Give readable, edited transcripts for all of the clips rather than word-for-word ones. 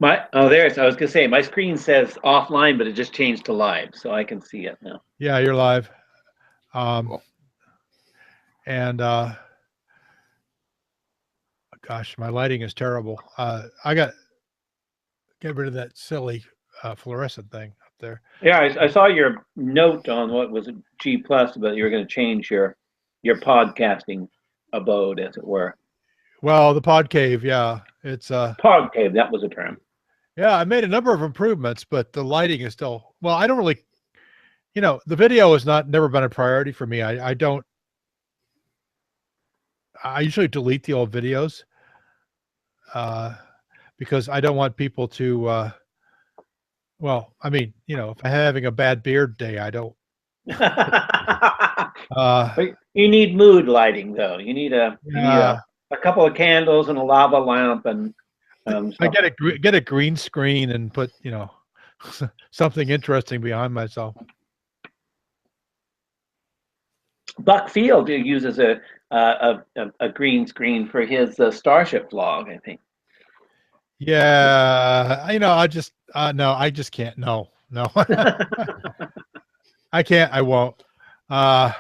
I was gonna say my screen says offline, but it just changed to live, so I can see it now. Yeah, you're live. Cool. And gosh, my lighting is terrible. I got get rid of that silly fluorescent thing up there. Yeah, I saw your note on what was it, G Plus, about you were going to change your podcasting abode, as it were. Well, the pod cave, yeah, it's Podcave, that was a term. yeah, I made a number of improvements, but the lighting is still well. I don't really, the video has never been a priority for me. I don't. I usually delete the old videos because I don't want people to. Well, I mean, if I'm having a bad beard day, I don't. You need mood lighting, though. You need a couple of candles and a lava lamp, and I get a green screen and put something interesting behind myself. Buck Field uses a green screen for his Starship vlog, I think. Yeah, I just no, I just can't. No, I can't. I won't. I'm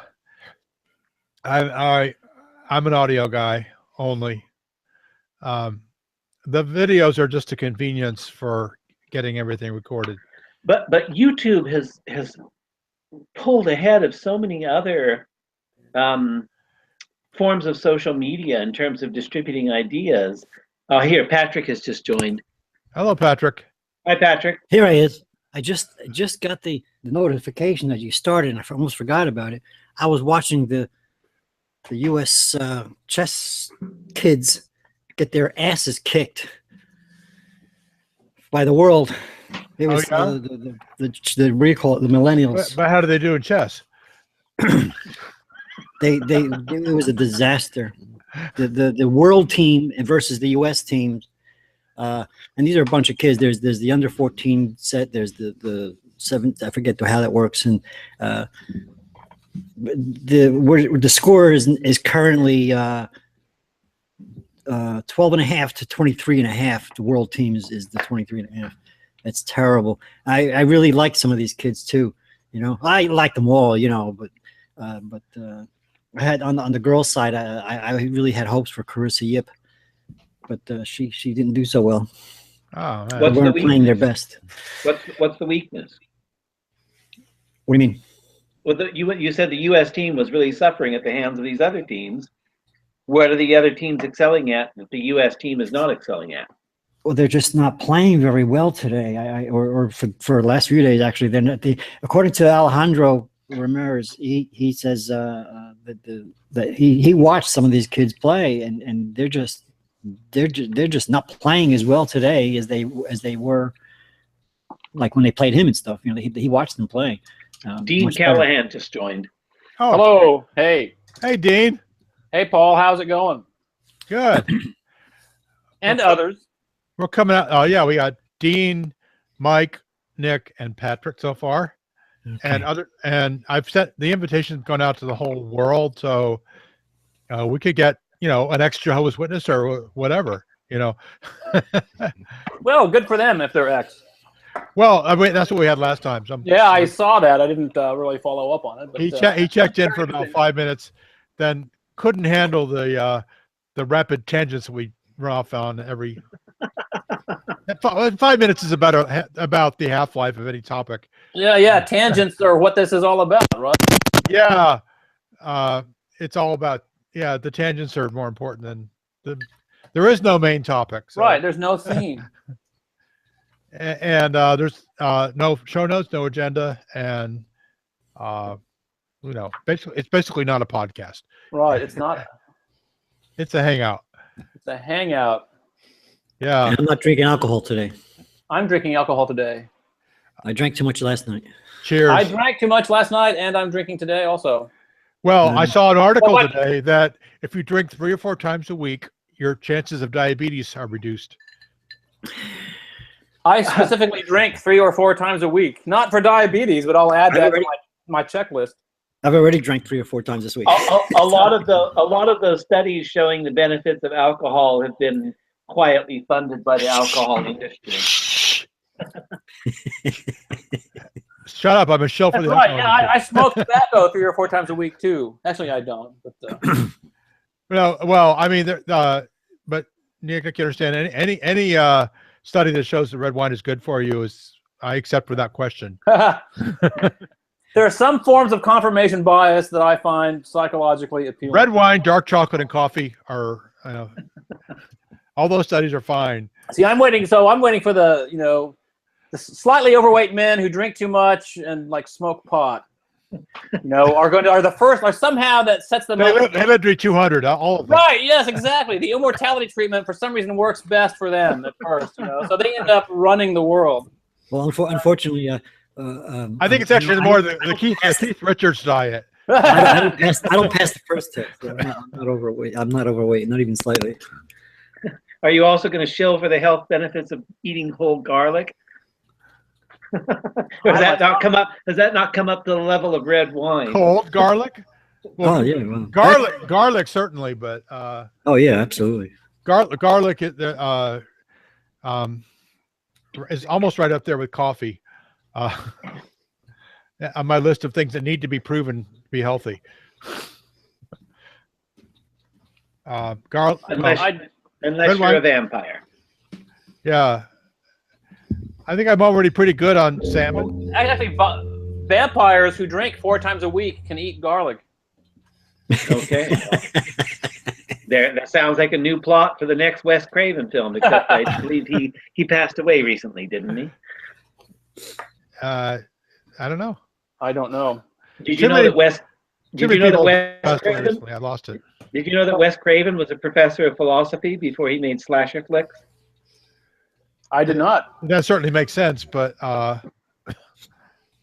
an audio guy only. The videos are just a convenience for getting everything recorded. But YouTube has pulled ahead of so many other forms of social media in terms of distributing ideas. Oh, here, Patrick has just joined. Hello, Patrick. Hi, Patrick. Here I is. I just got the notification that you started, and I almost forgot about it. I was watching the U.S. Chess kids get their asses kicked by the world. It was the what do you call it, the millennials. But how do they do in chess? It was a disaster. The world team versus the U.S. teams, and these are a bunch of kids. There's the under 14 set. There's the 7. I forget how that works. And the score is currently 12.5 to 23.5. The world team is the 23.5. That's terrible. I really like some of these kids too. I like them all. But I had on the girls' side, I really had hopes for Carissa Yip, but she didn't do so well. Oh, man. They weren't playing their best. What's the weakness? What do you mean? Well, you said the U.S. team was really suffering at the hands of these other teams. What are the other teams excelling at that the U.S. team is not excelling at? Well, they're just not playing very well today. Or for the last few days, actually. They're not. According to Alejandro Ramirez, he says that he watched some of these kids play, and they're just not playing as well today as they were like when they played him and stuff. He watched them play. Dean Callahan just joined. Oh, hello. Hey, Dean. Hey, Paul. How's it going? Good. And others. We're coming out. Oh yeah, we got Dean, Mike, Nick, and Patrick so far. Okay. And I've sent the invitation's gone out to the whole world, so we could get an ex Jehovah's Witness or whatever. Well, good for them if they're ex. Well, I mean that's what we had last time. Yeah, I saw that. I didn't really follow up on it. But, he checked in for about 5 minutes, then couldn't handle the rapid tangents we run off on every. 5 minutes is about the half-life of any topic. Yeah. Tangents are what this is all about, right? Yeah, it's all about the tangents are more important than there is no main topic. So. Right, there's no theme. and there's no show notes, no agenda, and basically it's basically not a podcast. Right, it's not. It's a hangout. It's a hangout. Yeah. I'm not drinking alcohol today. I'm drinking alcohol today. I drank too much last night. Cheers. I drank too much last night, and I'm drinking today also. Well, I saw an article today that if you drink 3 or 4 times a week, your chances of diabetes are reduced. I specifically drink 3 or 4 times a week, not for diabetes, but I'll add that to my checklist. I've already drank 3 or 4 times this week. A lot of the studies showing the benefits of alcohol have been quietly funded by the alcohol industry. Shut up! I'm a shill for That's the right. alcohol Yeah, industry. I smoke tobacco 3 or 4 times a week too. Actually, I don't. But No, well, I mean, but Nick, I can understand any study that shows that red wine is good for you is I accept without question. there are some forms of confirmation bias that I find psychologically appealing. Red wine, dark chocolate, and coffee are all those studies are fine. See, I'm waiting. So I'm waiting for the slightly overweight men who drink too much and like smoke pot. Are the first, or somehow that sets them up. Hereditary 200, all of them. Right. Yes. Exactly. The immortality treatment for some reason works best for them at first. So they end up running the world. Well, unfortunately, I think it's actually more the Keith Richards diet. I don't pass the first test. I'm not overweight. I'm not overweight, not even slightly. Are you also going to shill for the health benefits of eating whole garlic? Or does that not come up to the level of red wine? Cold garlic? Well, Oh yeah, well, garlic certainly, but oh yeah, absolutely. garlic is almost right up there with coffee on my list of things that need to be proven to be healthy. Garlic, Unless you're a vampire. yeah. I think I'm already pretty good on salmon. Actually, vampires who drink 4 times a week can eat garlic. Okay. That sounds like a new plot for the next Wes Craven film, except I believe he passed away recently, didn't he? I don't know. I don't know. Did you know that Wes Passed away Craven? recently. I lost it. Did you know that Wes Craven was a professor of philosophy before he made slasher flicks? I did not. That certainly makes sense, but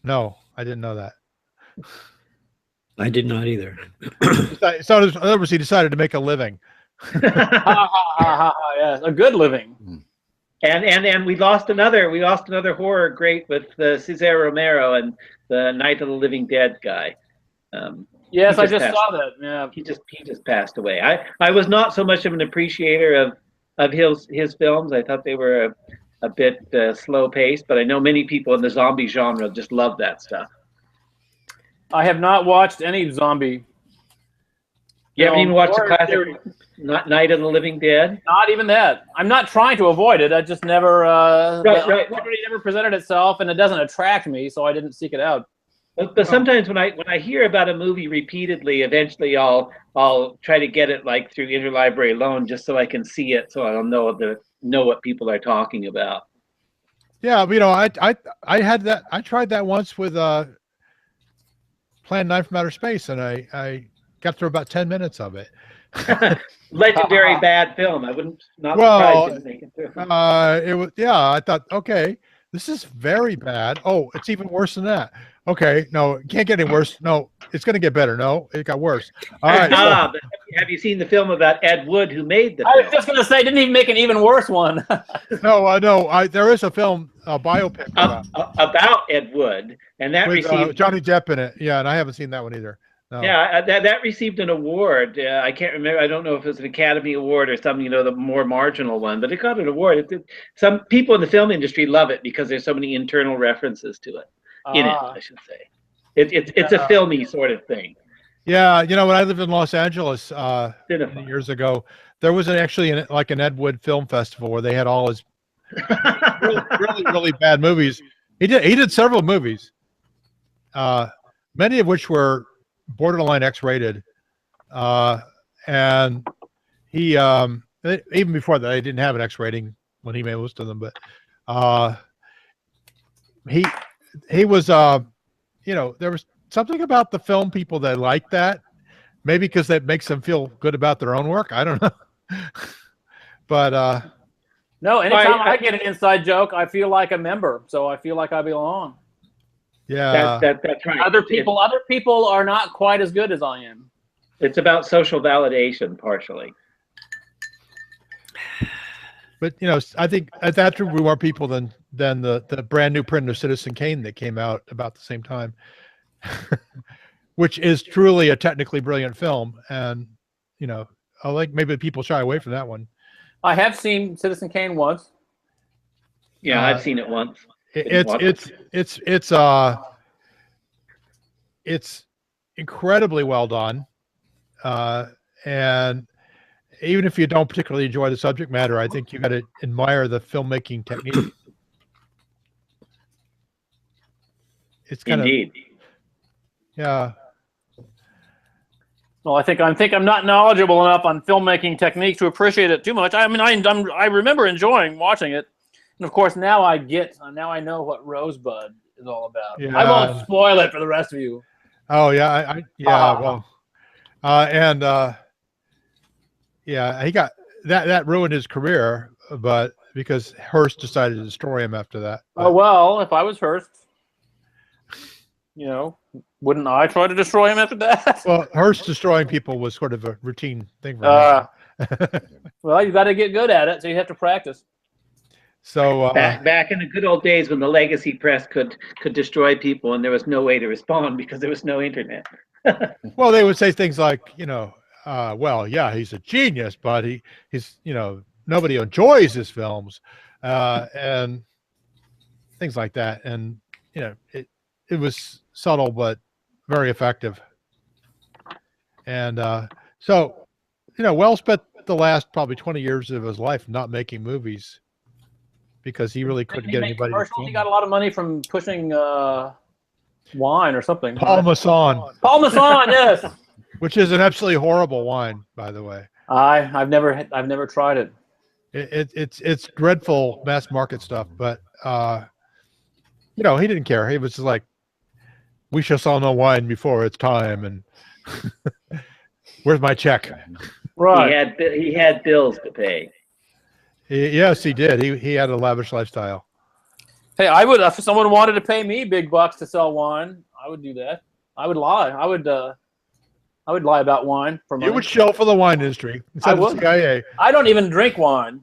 no, I didn't know that. I did not either. So in other words, he decided to make a living. Yes, a good living. And we lost another horror great with Cesar Romero and the Night of the Living Dead guy. Yes, I just saw that. Yeah, he just passed away. I was not so much of an appreciator of his films. I thought they were a bit slow paced, but I know many people in the zombie genre just love that stuff. I have not watched any zombie. You haven't even watched the classic Night of the Living Dead? Not even that. I'm not trying to avoid it. I just never. Right. It never presented itself, and it doesn't attract me, so I didn't seek it out. But sometimes when I hear about a movie repeatedly, eventually I'll try to get it like through interlibrary loan just so I can see it, so I'll know what people are talking about. Yeah, I had that. I tried that once with Plan 9 from Outer Space, and I got through about 10 minutes of it. Legendary bad film. I wouldn't not Well, surprised to make it through. it was, yeah, I thought, okay, this is very bad. Oh, it's even worse than that. Okay, no, it can't get any worse. No, it's going to get better. No, it got worse. All right. But have you seen the film about Ed Wood who made the I film? was just going to say, didn't even make an even worse one. No, there is a film, a biopic about Ed Wood, and that with received Johnny Depp in it. Yeah, and I haven't seen that one either. No. Yeah, that received an award. I can't remember. I don't know if it was an Academy Award or something, the more marginal one, but it got an award. Some people in the film industry love it because there's so many internal references to it. In it, I should say. It's a filmy sort of thing. Yeah, when I lived in Los Angeles Cinephile. years ago, there was actually an Ed Wood film festival where they had all his really bad movies. He did several movies, many of which were borderline X-rated, and he even before that, he didn't have an X rating when he made most of them, but he was there was something about the film people that like that, maybe because that makes them feel good about their own work. I don't know. But no, anytime I get an inside joke, I feel like a member, so I feel like I belong. Yeah, that's right. Other people are not quite as good as I am. It's about social validation, partially. But I think at that time we more people than the brand new print of Citizen Kane that came out about the same time, which is truly a technically brilliant film. And I like maybe people shy away from that one. I have seen Citizen Kane once. Yeah, I've seen it once. It's incredibly well done, and even if you don't particularly enjoy the subject matter, I think you got to admire the filmmaking technique. It's kind Indeed. yeah. Well, I think I'm not knowledgeable enough on filmmaking techniques to appreciate it too much. I mean, I remember enjoying watching it, and of course now I know what Rosebud is all about. Yeah. I won't spoil it for the rest of you. Oh yeah, well, yeah, he got that ruined his career, but because Hearst decided to destroy him after that. Oh well, if I was Hearst, wouldn't I try to destroy him after that? Well, Hearst destroying people was sort of a routine thing for him. Well, you got to get good at it, so you have to practice. So back in the good old days when the legacy press could destroy people and there was no way to respond because there was no internet. well, they would say things like, well, yeah, he's a genius, but he's nobody enjoys his films, and things like that. And it was subtle but very effective. And so Wells spent the last probably 20 years of his life not making movies because he really couldn't get anybody to film. He got a lot of money from pushing wine or something. Paul Masson. Paul Masson, yes. Which is an absolutely horrible wine, by the way. I've never tried it. It's dreadful mass market stuff, but he didn't care. He was just like, we shall sell no wine before it's time, and where's my check? Right. He had bills to pay. Yes, he did. He had a lavish lifestyle. Hey, I would if someone wanted to pay me big bucks to sell wine, I would do that. I would lie. I would lie about wine for money. You would shill for the wine industry. I would. CIA. I don't even drink wine.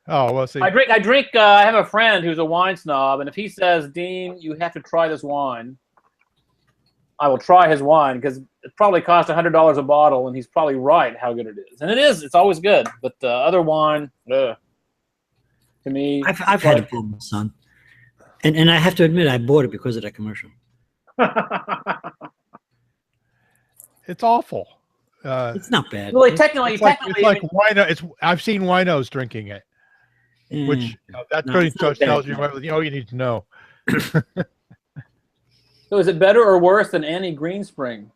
Oh, well, see. I drink. I have a friend who's a wine snob, and if he says, "Dean, you have to try this wine," I will try his wine because it probably costs $100 a bottle, and he's probably right how good it is. And it is. It's always good. But other wine, to me, I've had a problem, son, and I have to admit I bought it because of that commercial. It's awful. It's not bad. Really, It's technically, like wino. I've seen winos drinking it, which that No, pretty it's not much tells bad. you all you need to know. So is it better or worse than Annie Greenspring?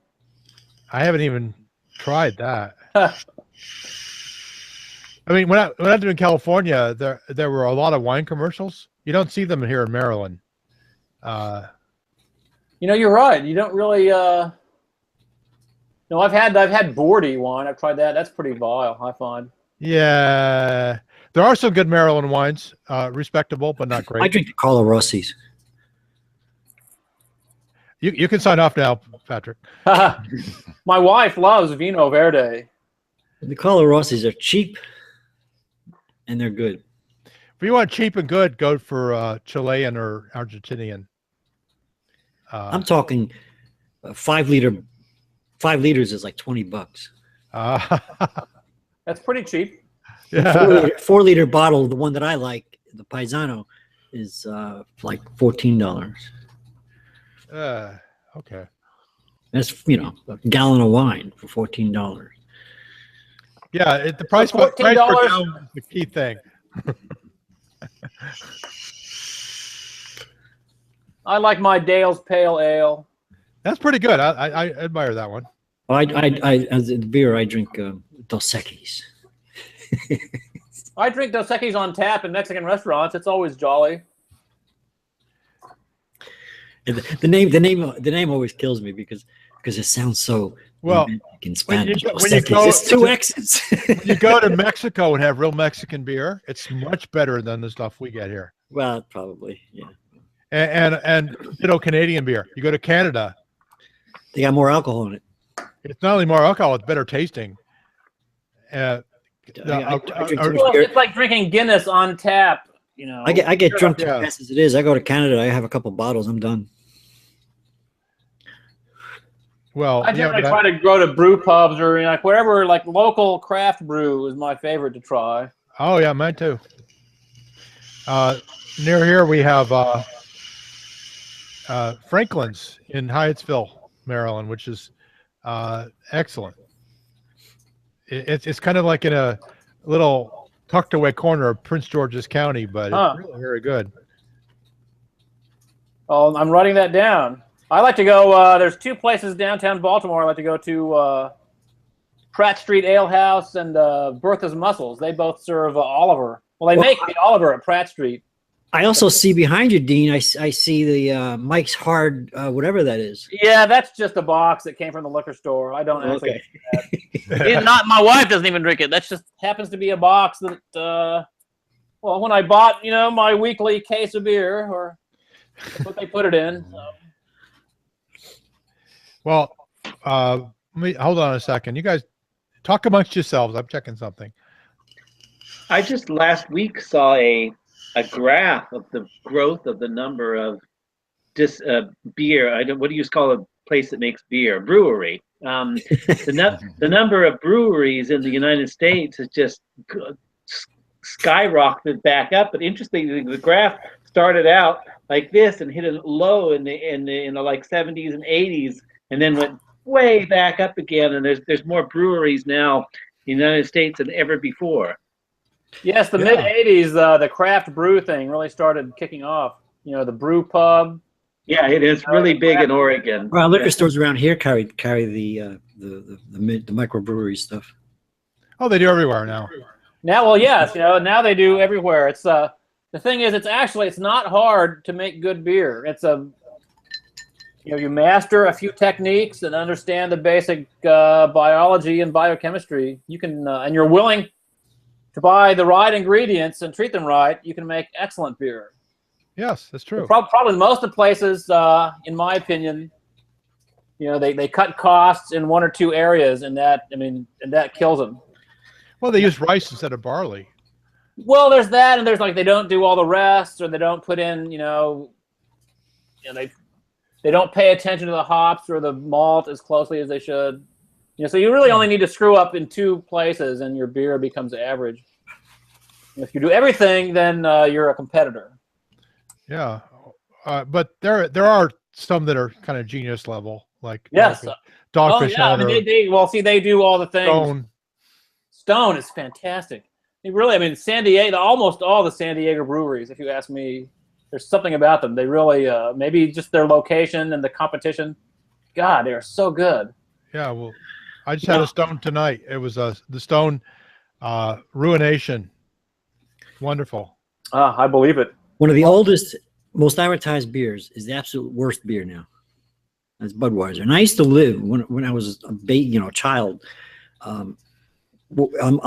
I haven't even tried that. I mean, when I lived in California, there were a lot of wine commercials. You don't see them here in Maryland. You're right. You don't really. No, I've had Bordy wine. I've tried that. That's pretty vile, I find. Yeah, there are some good Maryland wines, respectable but not great. I drink the Carlo Rossi's. You can sign off now, Patrick. My wife loves Vino Verde. The Carlo Rossi's are cheap, and they're good. If you want cheap and good, go for Chilean or Argentinian. I'm talking 5 liter. 5 liters is like $20. That's pretty cheap. Yeah. 4 liter bottle, the one that I like, the Paisano, is like $14. Okay. That's a gallon of wine for $14. Yeah, the price For per $14 gallon is the key thing. I like my Dale's Pale Ale. That's pretty good. I admire that one. As a beer, I drink Dos Equis. I drink Dos Equis on tap in Mexican restaurants. It's always jolly. And the name always kills me because it sounds so Well, in Spanish. when you go- It's 2 X's. When you go to Mexico and have real Mexican beer, it's much better than the stuff we get here. Well, probably, yeah. And Canadian beer. You go to Canada, They got more alcohol in it. it's not only more alcohol, it's better tasting. I drink Well, beer. it's like drinking Guinness on tap. I get drunk too Yeah. fast as it is. I go to Canada, I have a couple bottles, I'm done. Well, I generally try to go to brew pubs or like wherever, like local craft brew is my favorite to try. Oh yeah, mine too. Near here we have Franklin's in Hyattsville, Maryland, which is excellent. It's kind of like in a little tucked away corner of Prince George's County, but it's really very good. Oh, I'm writing that down. I like to go. There's two places downtown Baltimore I like to go to. Pratt Street Ale House and Bertha's Mussels. They both serve Oliver. Well, they make the Oliver at Pratt Street. I also see behind you, Dean. I see the Mike's Hard, whatever that is. Yeah, that's just a box that came from the liquor store. I don't actually. Okay. Not my wife doesn't even drink it. That just happens to be a box that. Well, when I bought, my weekly case of beer, or that's what they put it in. So. Well, let me hold on a second. You guys talk amongst yourselves. I'm checking something. I just last week saw a graph of the growth of the number of beer. What do you call a place that makes beer? Brewery. The number of breweries in the United States has just skyrocketed back up. But interestingly, the graph started out like this and hit a low in the like 70s and 80s, and then went way back up again. And there's more breweries now in the United States than ever before. Yes, the mid '80s, the craft brew thing really started kicking off. The brew pub. Yeah, it is really big in Oregon. Well, liquor stores around here carry the microbrewery stuff. Oh, they do everywhere now. Now, well, yes, now they do everywhere. It's the thing is, it's not hard to make good beer. It's you master a few techniques and understand the basic biology and biochemistry. You can, and you're willing to buy the right ingredients and treat them right, you can make excellent beer. Yes, that's true. Probably most of the places, in my opinion, they cut costs in one or two areas, and that kills them. Well, they use rice instead of barley. Well, there's that, and there's they don't do all the rest, or they don't put in, they don't pay attention to the hops or the malt as closely as they should. So you really only need to screw up in two places, and your beer becomes average. If you do everything, then you're a competitor. Yeah, but there are some that are kind of genius level, like yes, Dogfish Head. They do all the things. Stone is fantastic. San Diego, almost all the San Diego breweries, if you ask me, there's something about them. They really, maybe just their location and the competition. God, they are so good. Yeah, well, I just had a Stone tonight. It was the Stone Ruination. Wonderful. I believe it. One of the oldest, most advertised beers is the absolute worst beer now. That's Budweiser. And I used to live when I was a child. On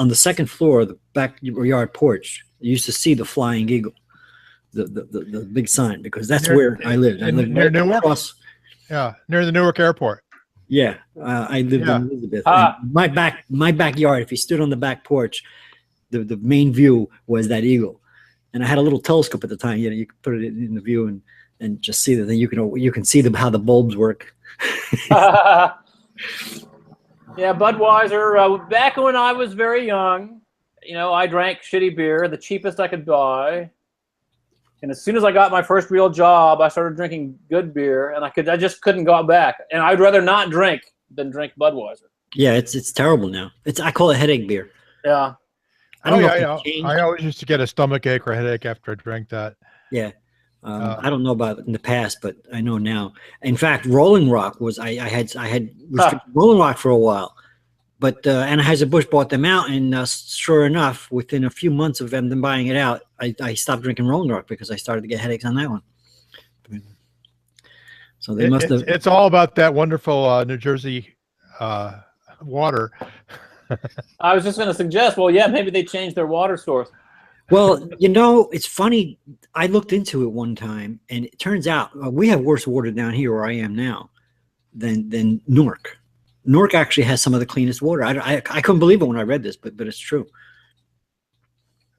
the second floor of the backyard porch, you used to see the Flying Eagle, the big sign, because that's where I lived. I lived near Newark. Yeah, near the Newark Airport. Yeah, I lived in Elizabeth. My backyard, if you stood on the back porch, the main view was that eagle. And I had a little telescope at the time. You could put it in the view and just see the thing. You can see how the bulbs work. Yeah, Budweiser. Back when I was very young, I drank shitty beer, the cheapest I could buy. And as soon as I got my first real job, I started drinking good beer, and I just couldn't go back. And I'd rather not drink than drink Budweiser. Yeah, it's terrible now. I call it headache beer. Yeah. I always used to get a stomach ache or a headache after I drank that. Yeah. I don't know about in the past, but I know now. In fact, Rolling Rock was I had restricted Rolling Rock for a while, but Anheuser-Busch bought them out, and sure enough, within a few months of them buying it out, I stopped drinking Rolling Rock because I started to get headaches on that one. So they must have. It's all about that wonderful New Jersey water. I was just going to suggest, maybe they changed their water source. Well, it's funny. I looked into it one time, and it turns out we have worse water down here where I am now than Newark. Newark actually has some of the cleanest water. I couldn't believe it when I read this, but it's true.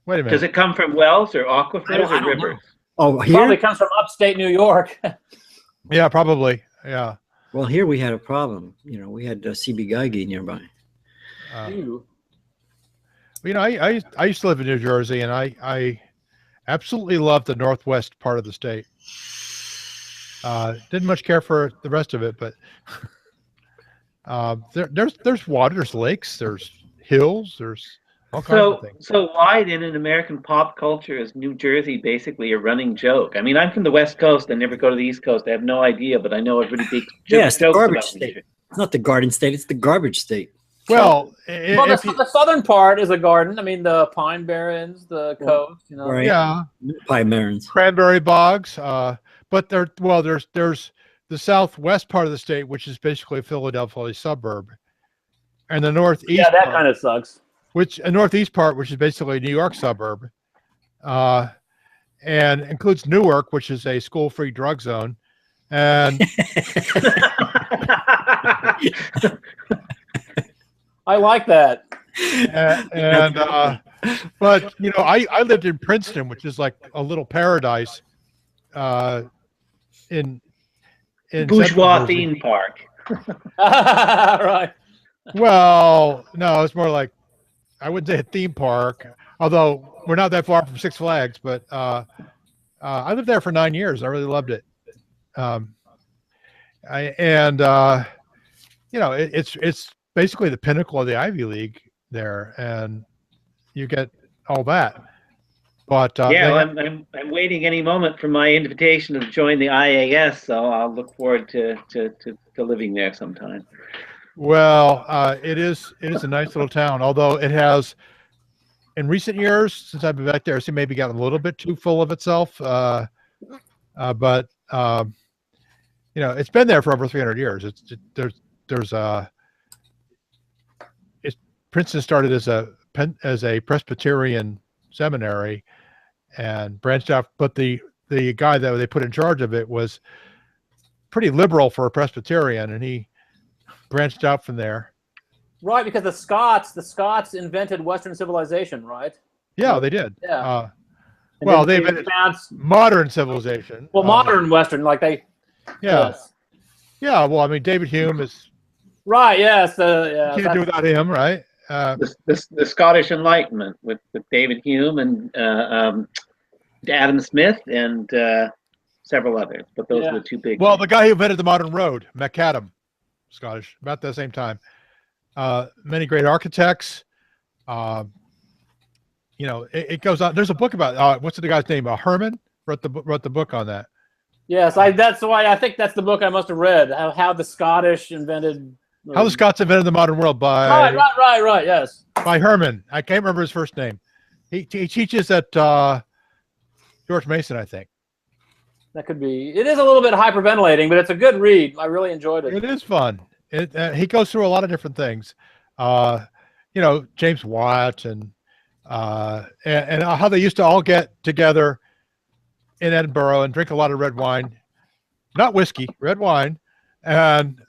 Wait a minute. Does it come from wells or aquifers or rivers? Oh, here? It probably comes from upstate New York. Yeah, probably. Yeah. Well, here we had a problem. We had CB Geigy nearby. You know, I used to live in New Jersey, and I absolutely loved the northwest part of the state. Didn't much care for the rest of it, but there's water, there's lakes, there's hills, there's all kinds of things. So why then in American pop culture is New Jersey basically a running joke? I mean, I'm from the West Coast. I never go to the East Coast. I have no idea, but I know everybody big Yeah, it's the jokes garbage about New state. Jersey. It's not the garden state. It's the garbage state. Well, Well, the southern part is a garden. I mean, the Pine Barrens, the coast. You know. Right. yeah, Pine Barrens. cranberry bogs, but there's the southwest part of the state, which is basically a Philadelphia suburb, and the northeast. Yeah, that part, kind of sucks. which a northeast part, which is basically a New York suburb, and includes Newark, which is a school-free drug zone, and I like that. but you know, I lived in Princeton, which is like a little paradise, in Bourgeois Central Jersey. theme park. Right. Well, no, it's more like, I wouldn't say a theme park, although we're not that far from Six Flags. But I lived there for 9 years. I really loved it. You know, it's basically the pinnacle of the Ivy League there, and you get all that. But Yeah, well, I'm waiting any moment for my invitation to join the IAS, so I'll look forward to living there sometime. well, it is a nice little town, although it has, in recent years, since I've been back there, it's maybe gotten a little bit too full of itself. But you know, it's been there for over 300 years. Princeton started as a Presbyterian seminary and branched out, but the guy that they put in charge of it was pretty liberal for a Presbyterian, and he branched out from there. Right, because the Scots invented Western civilization, right? Yeah, they did. Yeah. And Well, then they invented advanced- modern civilization. well, modern Western, like they. Yeah, Yes. yeah. Well, I mean, David Hume is, Right. Yes. can't do without him, right? The Scottish Enlightenment with David Hume and Adam Smith and several others, but those Yeah. are the two big. Well, the guy who invented the modern road, Macadam, Scottish, about the same time. Many great architects. You know, it goes on. There's a book about what's the guy's name? Herman wrote the book on that. Yes, that's why I think that's the book I must have read. How the Scottish invented. How the Scots Invented the Modern World by Right. Yes. by Herman. I can't remember his first name. He teaches at George Mason, I think. That could be. It is a little bit hyperventilating, but it's a good read. I really enjoyed it. It is fun. He goes through a lot of different things. You know, James Watt and how they used to all get together in Edinburgh and drink a lot of red wine, not whiskey, red wine, and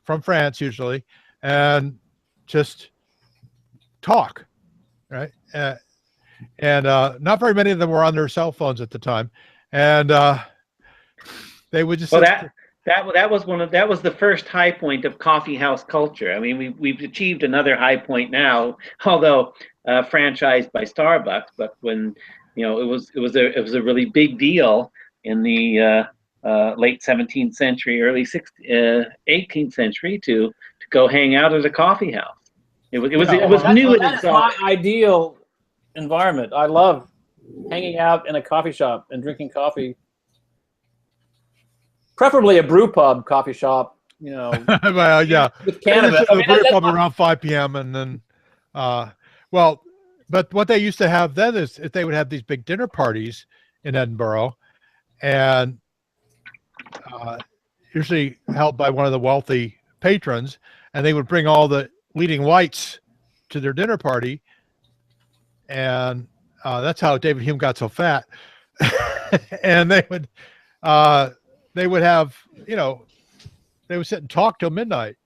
from France usually, and just talk, right? And not very many of them were on their cell phones at the time, and they would just. Well, that was the first high point of coffee house culture. I mean, we've achieved another high point now, although franchised by Starbucks. But when it was a really big deal in the late 17th century, early 18th century to go hang out at a coffee house. It was new in That's itself. my ideal environment. I love hanging out in a coffee shop and drinking coffee. Preferably a brew pub coffee shop, Well, yeah. with cannabis. The brew pub around 5 p.m. and then, well, but what they used to have then is they would have these big dinner parties in Edinburgh, and usually held by one of the wealthy patrons, and they would bring all the leading whites to their dinner party, and that's how David Hume got so fat. And they would have, they would sit and talk till midnight.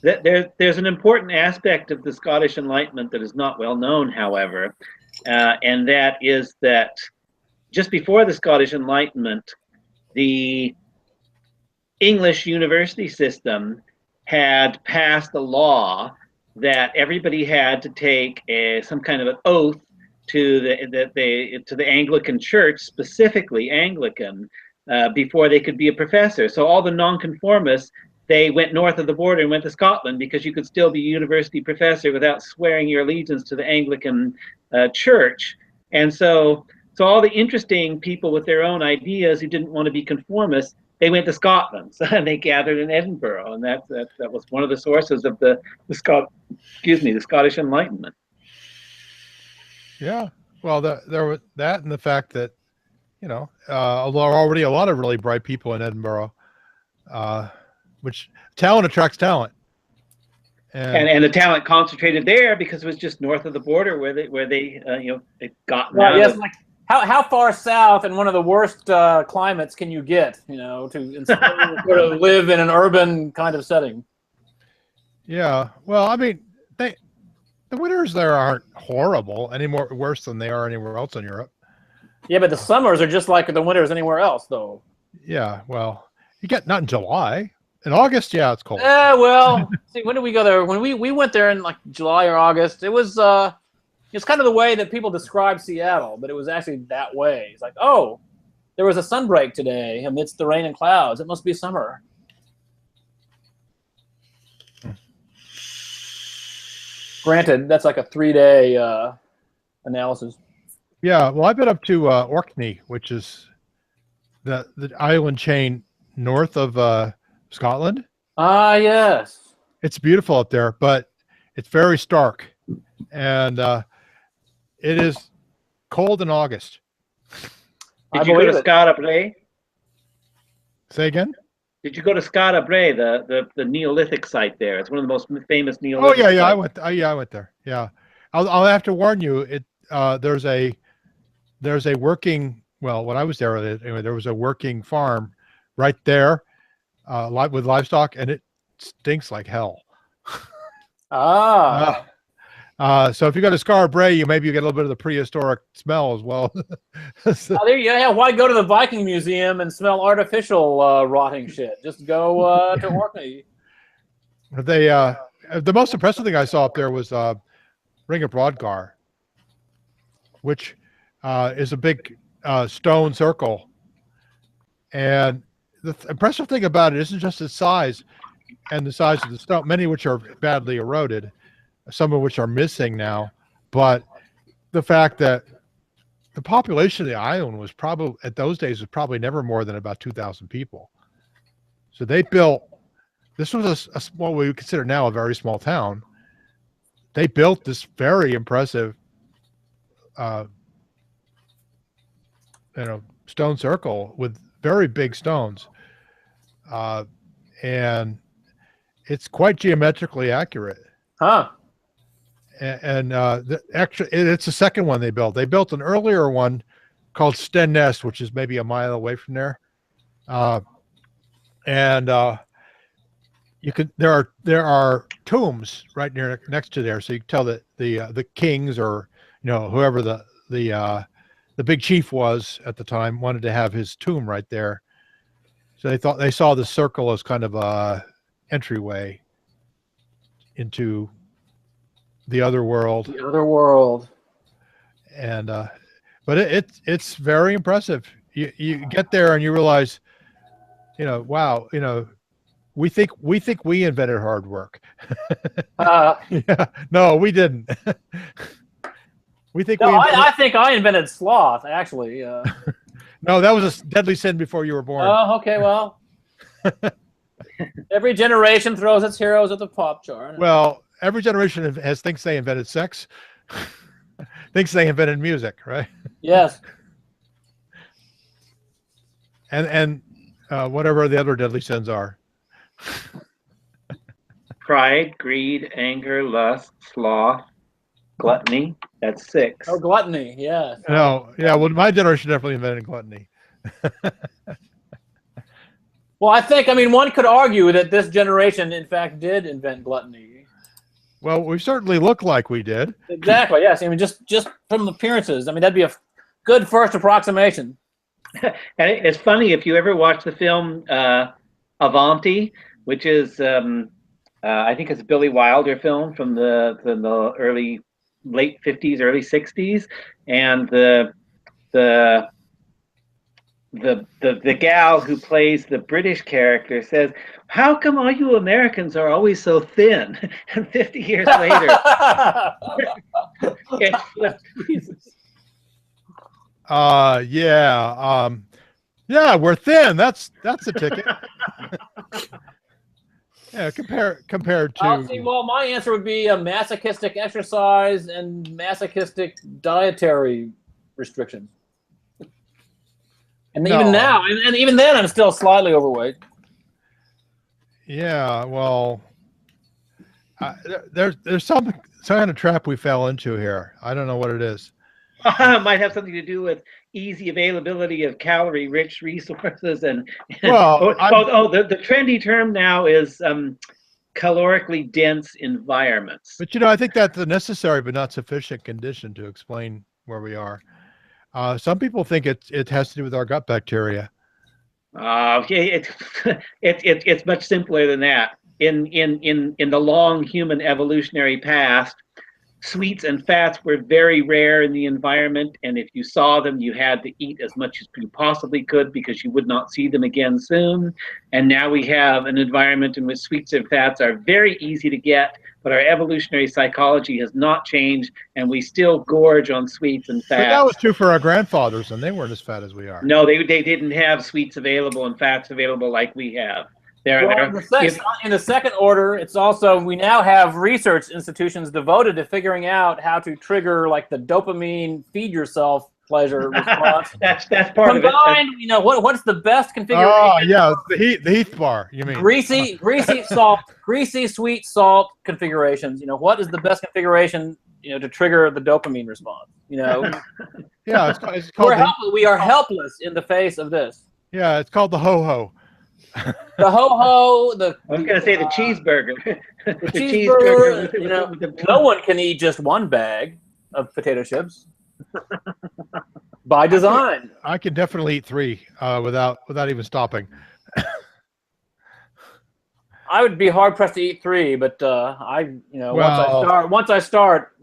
There's an important aspect of the Scottish Enlightenment that is not well known, however, and that is that just before the Scottish Enlightenment, the English university system had passed a law that everybody had to take some kind of an oath to the Anglican Church, specifically Anglican, before they could be a professor. So all the nonconformists, they went north of the border and went to Scotland, because you could still be a university professor without swearing your allegiance to the Anglican Church. And so all the interesting people with their own ideas who didn't want to be conformists, they went to Scotland, and they gathered in Edinburgh, and that was one of the sources of the Scottish Enlightenment. Yeah. Well, there was that, and the fact that, you know, there are already a lot of really bright people in Edinburgh, which talent attracts talent. And the talent concentrated there because it was just north of the border where they it got. Well, yes, like how far south in one of the worst climates can you get, you know, to sort of live in an urban kind of setting? Yeah. Well, I mean, the winters there aren't horrible any more worse than they are anywhere else in Europe. Yeah, but the summers are just like the winters anywhere else, though. Yeah. Well, you get not in July. In August, yeah, it's cold. Well, see, when did we go there? When we went there in like July or August, it was it's kind of the way that people describe Seattle, but it was actually that way. It's like, oh, there was a sunbreak today amidst the rain and clouds. It must be summer. Granted, that's like a 3-day analysis. Yeah. Well, I've been up to Orkney, which is the island chain north of Scotland. Ah, yes. It's beautiful up there, but it's very stark, and it is cold in August. Did you go to Skara Brae? Say again? Did you go to Skara Brae, the Neolithic site there? It's one of the most famous Oh Neolithic. yeah, sites. I went there. Yeah, I'll have to warn you. There's a working, well, when I was there anyway, there was a working farm right there, with livestock, and it stinks like hell. So if you go to Skara Brae, maybe you get a little bit of the prehistoric smell as well. So, there you go. Yeah, why go to the Viking Museum and smell artificial rotting shit? Just go to Orkney. The most impressive thing I saw up there was Ring of Brodgar, which is a big stone circle, and the impressive thing about it isn't just its size and the size of the stone, many of which are badly eroded, some of which are missing now, but the fact that the population of the island was probably, at those days, was probably never more than about 2,000 people. So they built, this was what we would consider now a very small town. They built this very impressive, stone circle with very big stones. And it's quite geometrically accurate. Huh. And actually, it's the second one they built. They built an earlier one called Stenness, which is maybe a mile away from there. You could there are tombs right next to there, so you can tell that the kings, or whoever the big chief was at the time, wanted to have his tomb right there. So they saw the circle as kind of a entryway into the other world. The other world. And but it's very impressive. You get there and you realize, wow, we think we invented hard work. Yeah, no, we didn't. I think I invented sloth, actually. No, that was a deadly sin before you were born. Oh, okay, well. Every generation throws its heroes at the pop jar. Well, every generation thinks they invented sex, thinks they invented music, right? Yes. And whatever the other deadly sins are. Pride, greed, anger, lust, sloth, gluttony. That's 6. Oh, gluttony, yeah. No, yeah, well, my generation definitely invented gluttony. Well, I mean, one could argue that this generation, in fact, did invent gluttony. Well, we certainly look like we did. Exactly, yes. I mean, just from appearances. I mean, that'd be a good first approximation. And it's funny, if you ever watch the film Avanti, which is I think it's a Billy Wilder film from the late 50s, early 60s, and the gal who plays the British character says, "How come all you Americans are always so thin?" And 50 years later, yeah, we're thin. That's a ticket. Yeah, compared to. See, well, my answer would be a masochistic exercise and masochistic dietary restrictions. And even now, and even then, I'm still slightly overweight. Yeah, well, there's some kind of trap we fell into here. I don't know what it is. It might have something to do with easy availability of calorie-rich resources, and well, the trendy term now is calorically dense environments. But I think that's a necessary but not sufficient condition to explain where we are. Some people think it has to do with our gut bacteria. It's much simpler than that. In the long human evolutionary past, sweets and fats were very rare in the environment, and if you saw them, you had to eat as much as you possibly could because you would not see them again soon. And now we have an environment in which sweets and fats are very easy to get, but our evolutionary psychology has not changed, and we still gorge on sweets and fats. But that was true for our grandfathers, and they weren't as fat as we are. No, they didn't have sweets available and fats available like we have. In the second order, it's also, we now have research institutions devoted to figuring out how to trigger like the dopamine feed yourself pleasure response. that's part of it. What's the best configuration? Oh yeah, the Heath bar. You mean greasy sweet salt configurations? What is the best configuration to trigger the dopamine response? Yeah, it's called we are helpless in the face of this. Yeah, it's called the ho-ho. The ho-ho, I was going to say the cheeseburger. The cheeseburger, no one can eat just one bag of potato chips by design. I can definitely eat 3 without even stopping. I would be hard pressed to eat 3, but once I start,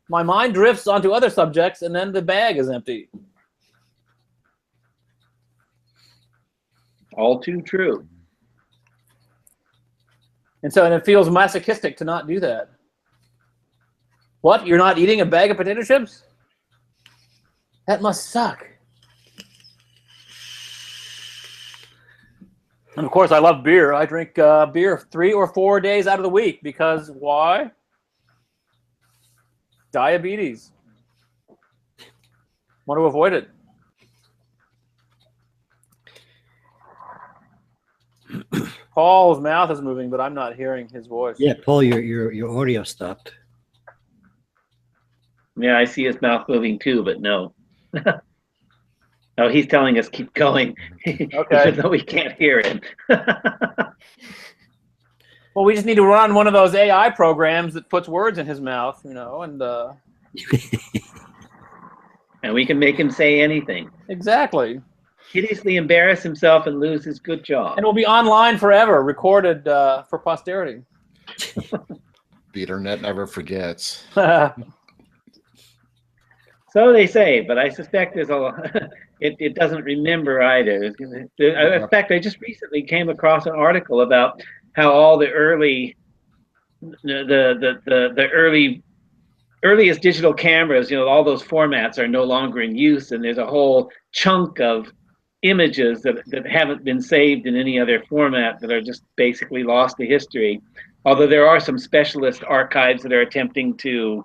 my mind drifts onto other subjects, and then the bag is empty. All too true. And it feels masochistic to not do that. What? You're not eating a bag of potato chips? That must suck. And of course, I love beer. I drink beer 3 or 4 days out of the week because why? Diabetes. Want to avoid it. Paul's mouth is moving, but I'm not hearing his voice. Yeah, Paul, your audio stopped. Yeah, I see his mouth moving too, but no. No, he's telling us keep going, even though we can't hear him. Well, we just need to run one of those AI programs that puts words in his mouth, and and we can make him say anything. Exactly. Hideously embarrass himself and lose his good job. And it will be online forever, recorded for posterity. BeaterNet never forgets. So they say, but I suspect there's it doesn't remember either. In fact, I just recently came across an article about how all the earliest digital cameras, all those formats are no longer in use, and there's a whole chunk of images that haven't been saved in any other format that are just basically lost to history. Although there are some specialist archives that are attempting to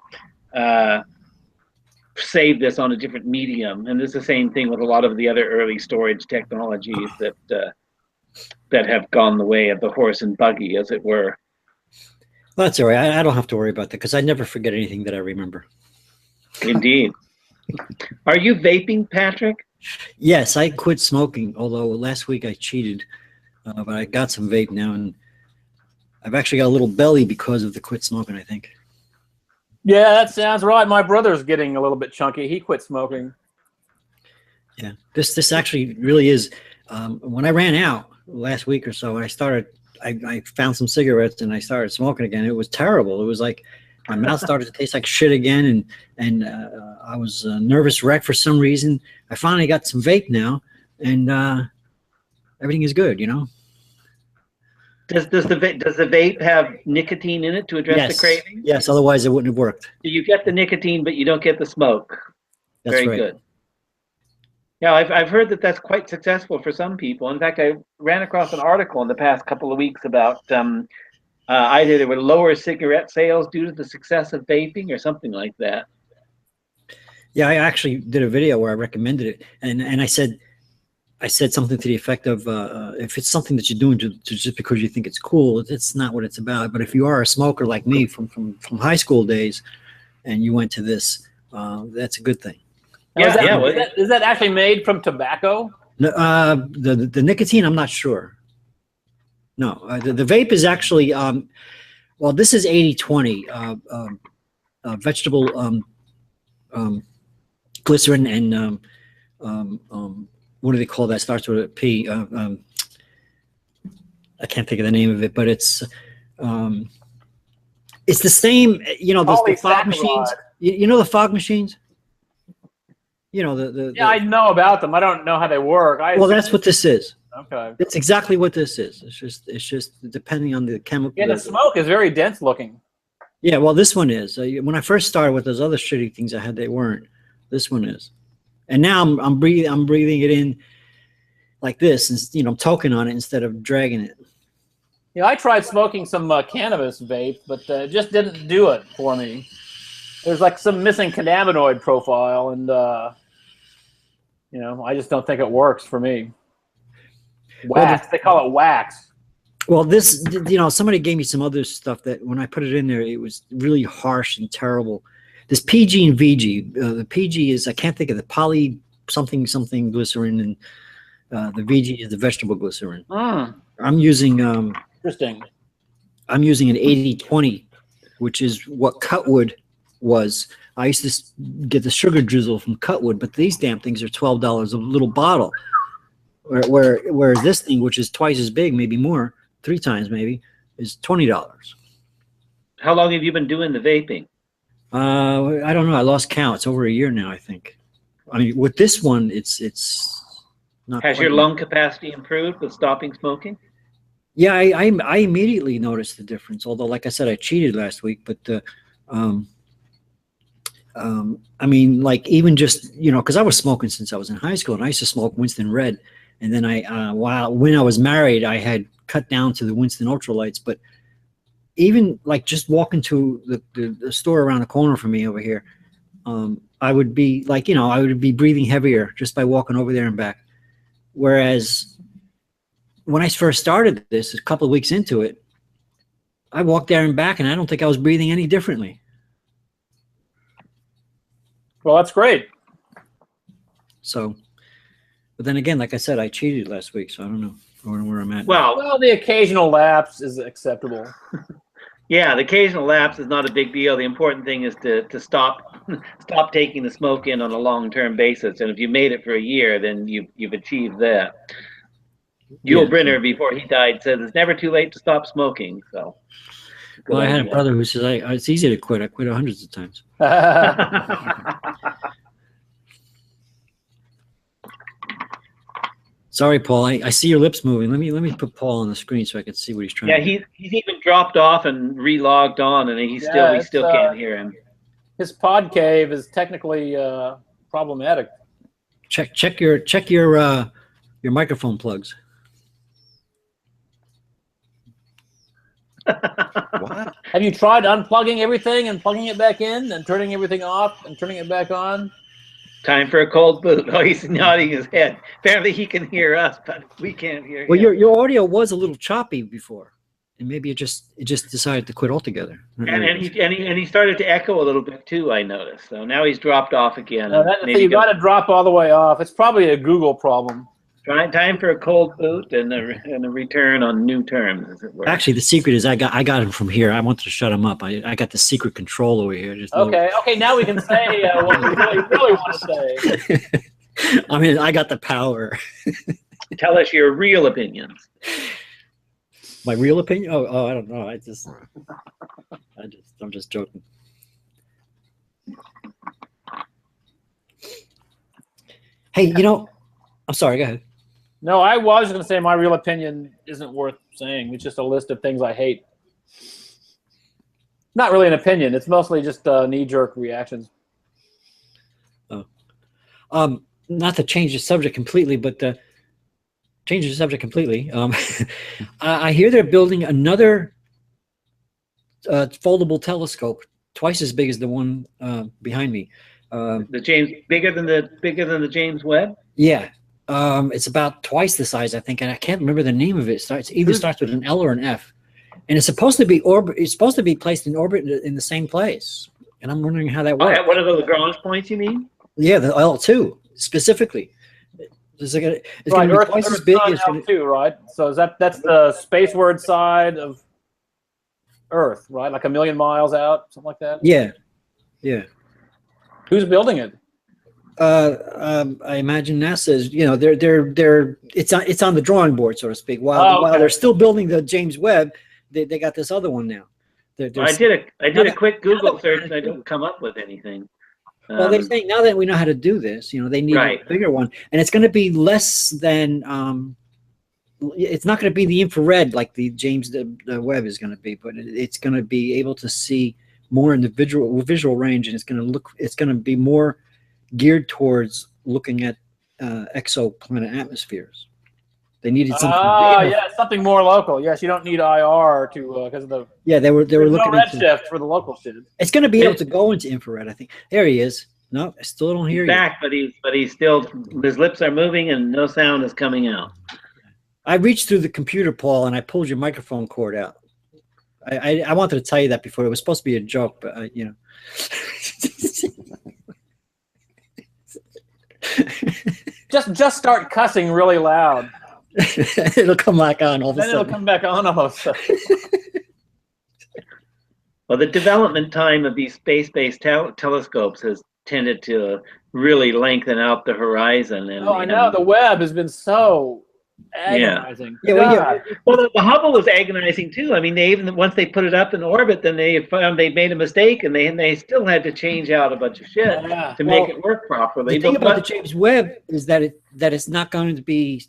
save this on a different medium, and it's the same thing with a lot of the other early storage technologies that have gone the way of the horse and buggy, as it were. Well, that's all right. I don't have to worry about that because I never forget anything that I remember. Indeed. Are you vaping, Patrick? Yes, I quit smoking, although last week I cheated, but I got some vape now, and I've actually got a little belly because of the quit smoking, I think. Yeah, that sounds right. My brother's getting a little bit chunky. He quit smoking. Yeah, this actually really is. When I ran out last week or so, I started I found some cigarettes and I started smoking again. It was terrible. It was like my mouth started to taste like shit again, and I was a nervous wreck for some reason. I finally got some vape now, and everything is good, you know. Does the vape have nicotine in it to address the craving? Yes, otherwise it wouldn't have worked. You get the nicotine, but you don't get the smoke. That's Very right. good. Yeah, I've heard that that's quite successful for some people. In fact, I ran across an article in the past couple of weeks about either there were lower cigarette sales due to the success of vaping or something like that. Yeah, I actually did a video where I recommended it, and I said something to the effect of, if it's something that you're doing to just because you think it's cool, it's not what it's about. But if you are a smoker like me from high school days, and you went to this, that's a good thing. Now, is that actually made from tobacco? The nicotine, I'm not sure. No, the vape is actually, well, this is 80-20, vegetable glycerin and what do they call that? Starts with a P. I can't think of the name of it, but it's the same. You know, the fog machines. You know the fog machines. You know yeah, I know about them. I don't know how they work. Well, that's what this is. Okay. It's exactly what this is. It's just depending on the chemical. Yeah, the smoke is very dense looking. Yeah, well, this one is. When I first started with those other shitty things I had, they weren't. This one is. And now I'm breathing it in like this, and you know, I'm toking on it instead of dragging it. Yeah, I tried smoking some cannabis vape, but it just didn't do it for me. There's like some missing cannabinoid profile, and you know, I just don't think it works for me. Wax, they call it wax. Well, this, you know, somebody gave me some other stuff that when I put it in there, it was really harsh and terrible. This PG and VG, the PG is, I can't think of the poly something glycerin, and the VG is the vegetable glycerin. I'm using Interesting. I'm using an 80-20, which is what Cutwood was. I used to get the sugar drizzle from Cutwood, but these damn things are $12 a little bottle. Whereas this thing, which is twice as big, maybe more, 3 times maybe, is $20. How long have you been doing the vaping? I don't know. I lost count. It's over a year now, I think. I mean, with this one, it's not. Has your lung capacity improved with stopping smoking? Yeah, I immediately noticed the difference. Although, like I said, I cheated last week, but I mean, like even just, you know, because I was smoking since I was in high school, and I used to smoke Winston Red, and then when I was married, I had cut down to the Winston Ultralights. But even like just walking to the store around the corner from me over here, I would be like, you know, I would be breathing heavier just by walking over there and back. Whereas when I first started this, a couple of weeks into it, I walked there and back, and I don't think I was breathing any differently. Well, that's great. So, but then again, like I said, I cheated last week, so I don't know where I'm at. Well, the occasional lapse is acceptable. Yeah, the occasional lapse is not a big deal. The important thing is to stop taking the smoke in on a long-term basis. And if you made it for a year, then you've achieved that. Yul Brynner, before he died, said it's never too late to stop smoking. So, well, I had a brother who says it's easy to quit. I quit hundreds of times. Sorry, Paul. I see your lips moving. Let me put Paul on the screen so I can see what he's trying to do. Yeah, he's even dropped off and re-logged on, and we still can't hear him. His pod cave is technically problematic. Check your microphone plugs. What? Have you tried unplugging everything and plugging it back in and turning everything off and turning it back on? Time for a cold boot. Oh, he's nodding his head. Apparently he can hear us, but we can't hear him. Well, your audio was a little choppy before, and maybe it just decided to quit altogether. And he started to echo a little bit too, I noticed. So now he's dropped off again. So you got to drop all the way off. It's probably a Google problem. Time for a cold boot and a return on new terms, as it were. Actually, the secret is I got him from here. I wanted to shut him up. I got the secret control over here. Okay. Now we can say what we really want to say. I mean, I got the power. Tell us your real opinions. My real opinion? Oh, I don't know. I'm just joking. Hey, I'm sorry. Go ahead. No, I was going to say my real opinion isn't worth saying. It's just a list of things I hate. Not really an opinion. It's mostly just knee-jerk reactions. Not to change the subject completely, but change the subject completely. I hear they're building another foldable telescope, twice as big as the one behind me. The James bigger than the James Webb. Yeah, it's about twice the size, I think, and I can't remember the name of it. Starts with an L or an F, and it's supposed to be It's supposed to be placed in orbit in the same place. And I'm wondering how that works. What are the Lagrange points? You mean? Yeah, the L2 specifically. It's going to be twice as big as L2, right? So that's the spaceward side of Earth, right? Like 1 million miles out, something like that. Yeah. Who's building it? I imagine NASA's. It's on the drawing board, so to speak. While they're still building the James Webb, they got this other one now. I did a quick Google search and I didn't come up with anything. Well, they're saying now that we know how to do this, they need a bigger one, and it's going to be less than. It's not going to be the infrared like the James Webb is going to be, but it's going to be able to see more in the visual range, and it's going to be more geared towards looking at exoplanet atmospheres. They needed something. Something more local. Yes, you don't need IR to because of the. Yeah, they were looking no redshift for the local shit. It's going to be able to go into infrared. I think there he is. No, I still don't hear you. Back, but he's still. His lips are moving and no sound is coming out. I reached through the computer, Paul, and I pulled your microphone cord out. I wanted to tell you that before. It was supposed to be a joke, but Just start cussing really loud. It'll come back on all of a sudden. Then it'll come back on all of a sudden. Well, the development time of these space-based telescopes has tended to really lengthen out the horizon. And, I know. The Webb has been so agonizing. Well, the Hubble was agonizing too. I mean, once they put it up in orbit, then they found they'd made a mistake, and they still had to change out a bunch of shit to make it work properly. The thing about the James Webb is that it's not going to be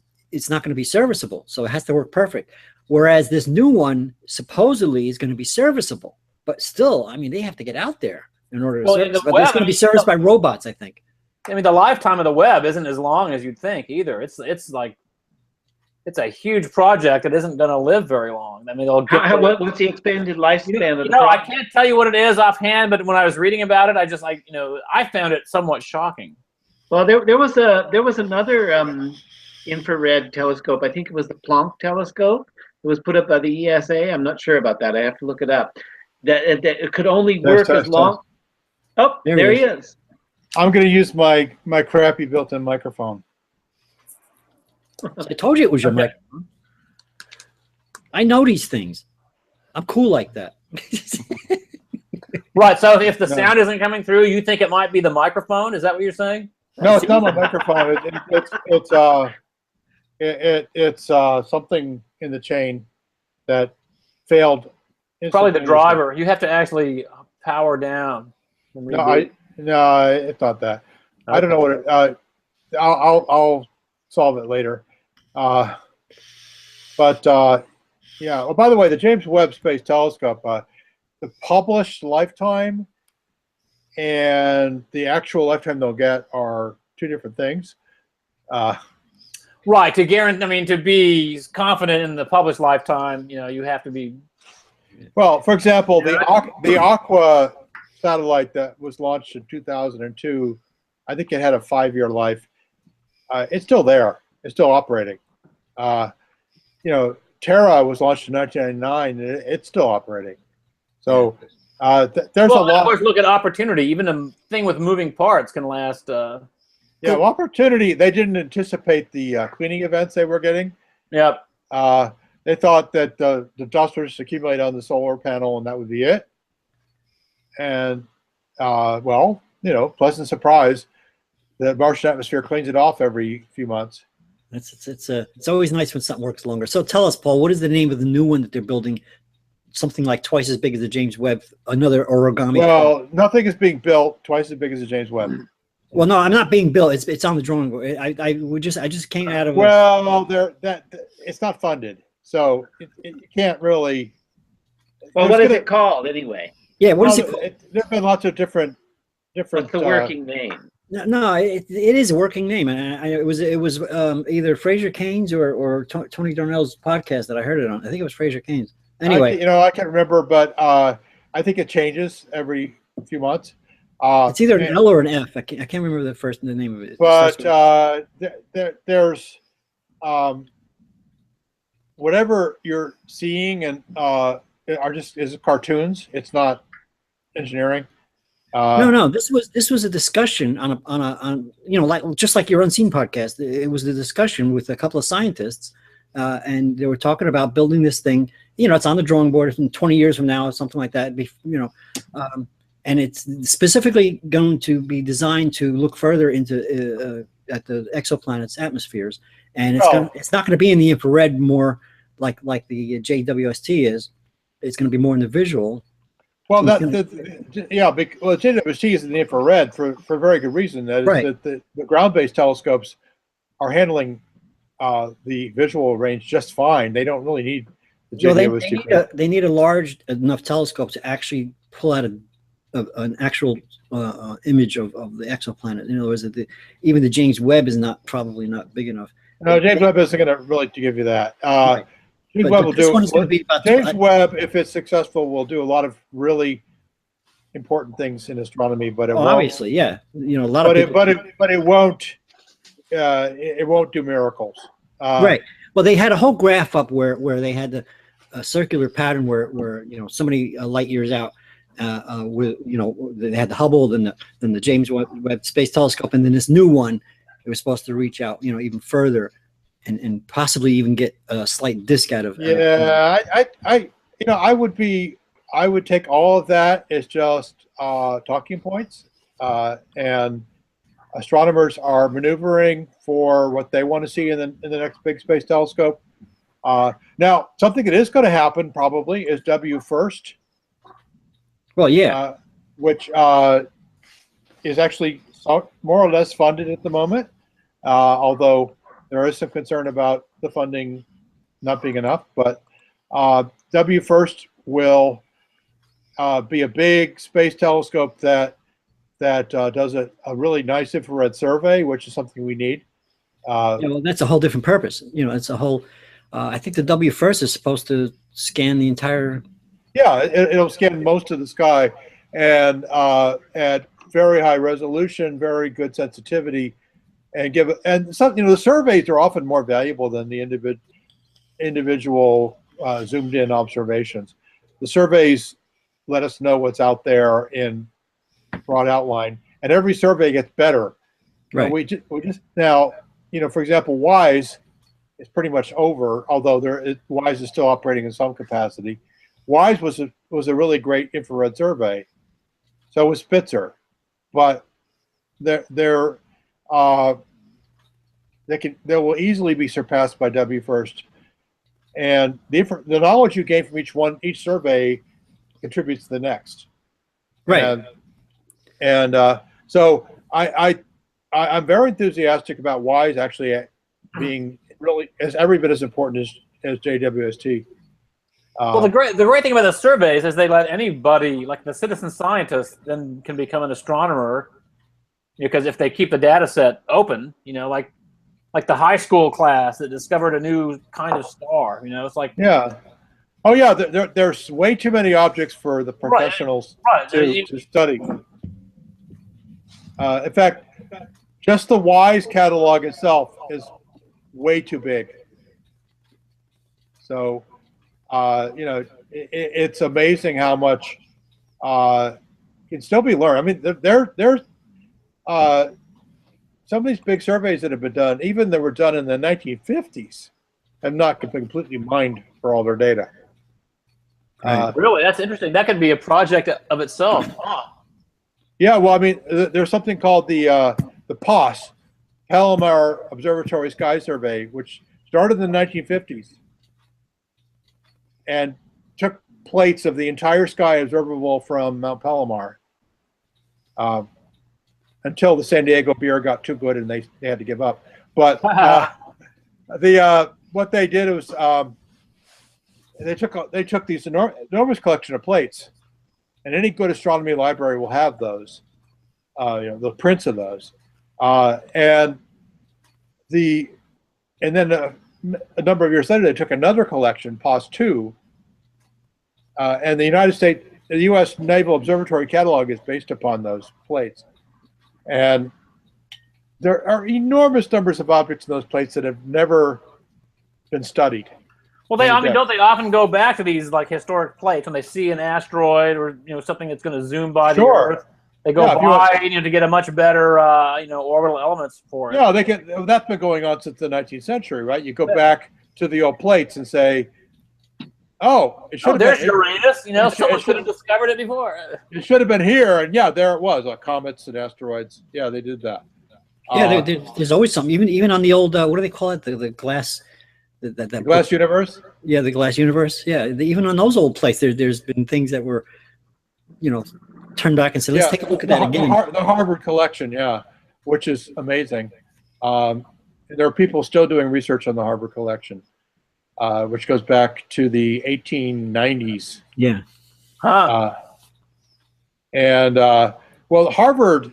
serviceable, so it has to work perfect. Whereas this new one supposedly is going to be serviceable, but still, they have to get out there in order to service. But it's going to be serviced by robots, I think. The lifetime of the Webb isn't as long as you'd think either. It's a huge project that isn't going to live very long. They'll get. What's the expanded lifespan of the I can't tell you what it is offhand, but when I was reading about it, I just I found it somewhat shocking. Well, there was another infrared telescope. I think it was the Planck telescope. It was put up by the ESA. I'm not sure about that. I have to look it up. That it could only work as long. Oh, there he is. I'm going to use my crappy built-in microphone. I told you it was your microphone. I know these things. I'm cool like that. Right. So if the sound isn't coming through, you think it might be the microphone? Is that what you're saying? No, it's not my microphone. It's something in the chain that failed. Probably the driver. You have to actually power down. No, it's not that. Okay. I don't know what it. I'll solve it later. Yeah. Oh, by the way, the James Webb Space Telescope, the published lifetime and the actual lifetime they'll get are two different things. Right. To guarantee, to be confident in the published lifetime, you have to be. Well, for example, the Aqua satellite that was launched in 2002, I think it had a 5-year life. It's still there. It's still operating. Terra was launched in 1999, and it's still operating. So there's a lot. Of course, look at Opportunity. Even a thing with moving parts can last. Yeah, Opportunity. They didn't anticipate the cleaning events they were getting. Yep. They thought that the dust would just accumulate on the solar panel, and that would be it. And pleasant surprise. The Martian atmosphere cleans it off every few months. It's always nice when something works longer. So tell us, Paul, what is the name of the new one that they're building? Something like twice as big as the James Webb, another origami. Well, nothing is being built twice as big as the James Webb. Well, no, I'm not being built. It's on the drawing board. I just came out of. Well, it's not funded, so you can't really. Well, what is it called anyway? Yeah, what is it called? There's been lots of different. What's the working name? No, it is a working name, and it was either Fraser Cain's or Tony Darnell's podcast that I heard it on. I think it was Fraser Cain's. Anyway, I can't remember, but I think it changes every few months. It's either an L or an F. I can't remember the name of it. But there's whatever you're seeing and is cartoons. It's not engineering. No. This was a discussion on like just like your Unseen podcast. It was a discussion with a couple of scientists, and they were talking about building this thing. It's on the drawing board in 20 years from now or something like that. And it's specifically going to be designed to look further into at the exoplanet's atmospheres, and it's not going to be in the infrared more like the JWST is. It's going to be more in the visual. Well, JWST is in the infrared for a very good reason. That is right. that the ground-based telescopes are handling the visual range just fine. They don't really need the JWST. They need a large enough telescope to actually pull out an actual image of the exoplanet. In other words, even the James Webb is probably not big enough. No, James Webb isn't going to really give you that. Right. James Webb will do. James Webb, if it's successful, will do a lot of really important things in astronomy. But it won't, obviously, yeah, a lot of people. But it won't. It won't do miracles. Right. Well, they had a whole graph up where they had a circular pattern where so many light years out. With they had the Hubble, then the James Webb Space Telescope, and then this new one. It was supposed to reach out, even further, and possibly even get a slight disc out of. Yeah, I would take all of that as just talking points, and astronomers are maneuvering for what they want to see in the next big space telescope. Now, something that is going to happen probably is WFIRST. Well, yeah, which is actually more or less funded at the moment, although there is some concern about the funding not being enough. But WFIRST will be a big space telescope that does a really nice infrared survey, which is something we need. Well, that's a whole different purpose. It's a whole. I think the WFIRST is supposed to scan the entire. Yeah, it'll scan most of the sky, and at very high resolution, very good sensitivity, and some the surveys are often more valuable than the individual zoomed in observations. The surveys let us know what's out there in broad outline, and every survey gets better. Right. We just now, for example, WISE is pretty much over, although WISE is still operating in some capacity. WISE was a really great infrared survey. So was Spitzer, but they will easily be surpassed by WFIRST. And the knowledge you gain from each survey contributes to the next. Right. And so I'm very enthusiastic about WISE actually being really every bit as important as JWST. Well, the great thing about the surveys is they let anybody, like the citizen scientist, then can become an astronomer, because if they keep the data set open, like the high school class that discovered a new kind of star, it's like oh yeah, there's way too many objects for the professionals to study. In fact, just the WISE catalog itself is way too big. So. It's amazing how much can still be learned. I mean, there's some of these big surveys that have been done, even that were done in the 1950s, have not completely mined for all their data. Really, that's interesting. That could be a project of itself. Yeah, well, I mean, there's something called the POS, Palomar Observatory Sky Survey, which started in the 1950s and took plates of the entire sky observable from Mount Palomar until the San Diego beer got too good and they had to give up. But what they did was they took these enormous collection of plates, and any good astronomy library will have those, the prints of those, and then a number of years later they took another collection, POS2, and the U.S. Naval Observatory catalog is based upon those plates, and there are enormous numbers of objects in those plates that have never been studied. Well, don't they often go back to these like historic plates when they see an asteroid or something that's going to zoom by the Earth? They go by to get a much better orbital elements for it. Yeah, that's been going on since the 19th century, right? You go back to the old plates and say, "Oh, it should have there's been Uranus." Someone should have discovered it before. It should have been here, and yeah, there it was. Comets and asteroids. Yeah, they did that. Yeah, there's always something. Even on the old, what do they call it? The glass. The glass universe. Yeah, the glass universe. Yeah, even on those old plates, there's been things that were, turned back and said, let's take a look at that again. The Harvard collection, yeah, which is amazing. There are people still doing research on the Harvard collection, which goes back to the 1890s. Yeah. Harvard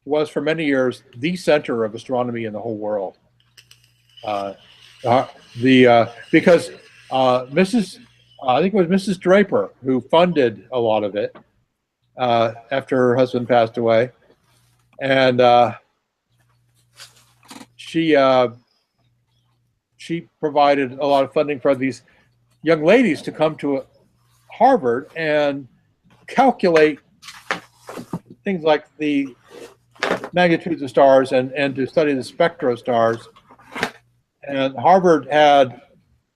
was for many years the center of astronomy in the whole world. Because I think it was Mrs. Draper who funded a lot of it after her husband passed away, and she provided a lot of funding for these young ladies to come to Harvard and calculate things like the magnitudes of stars and to study the spectra of stars. And Harvard had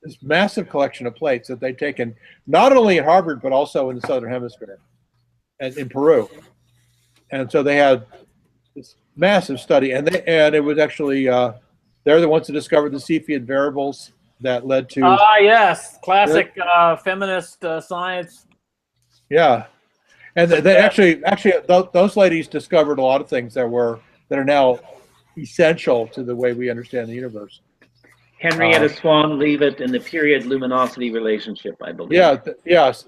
this massive collection of plates that they'd taken not only at Harvard but also in the southern hemisphere and in Peru. And so they had this massive study, and it was actually they're the ones that discovered the Cepheid variables that led to yes, classic feminist science. Yeah, and they actually those ladies discovered a lot of things that are now essential to the way we understand the universe. Henrietta Swan Leavitt and the period luminosity relationship, I believe. Yeah, yes,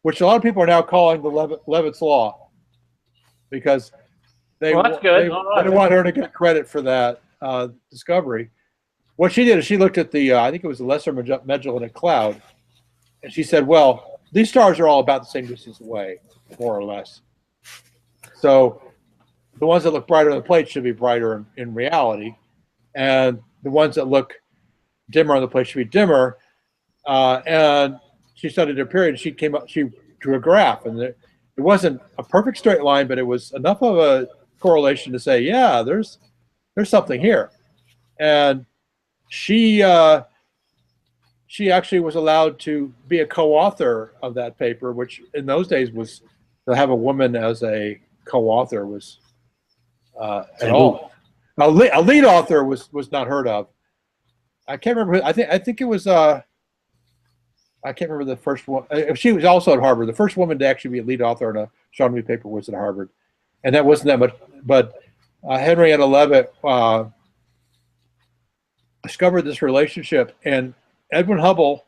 which a lot of people are now calling the Leavitt's law, because they that's good. They want her to get credit for that discovery. What she did is she looked at the I think it was the Lesser Magellanic Cloud, and she said, well, these stars are all about the same distance away, more or less. So the ones that look brighter on the plate should be brighter in reality, and the ones that look dimmer on the plate should be dimmer. And she studied her period. She drew a graph, and it wasn't a perfect straight line, but it was enough of a correlation to say, yeah, there's something here. And she actually was allowed to be a co-author of that paper, which in those days was to have a woman as a co-author was at all. A lead author was not heard of. I can't remember. I think it was. I can't remember the first one. She was also at Harvard. The first woman to actually be a lead author in a astronomy paper was at Harvard, and that wasn't that much. But Henrietta Leavitt discovered this relationship, and Edwin Hubble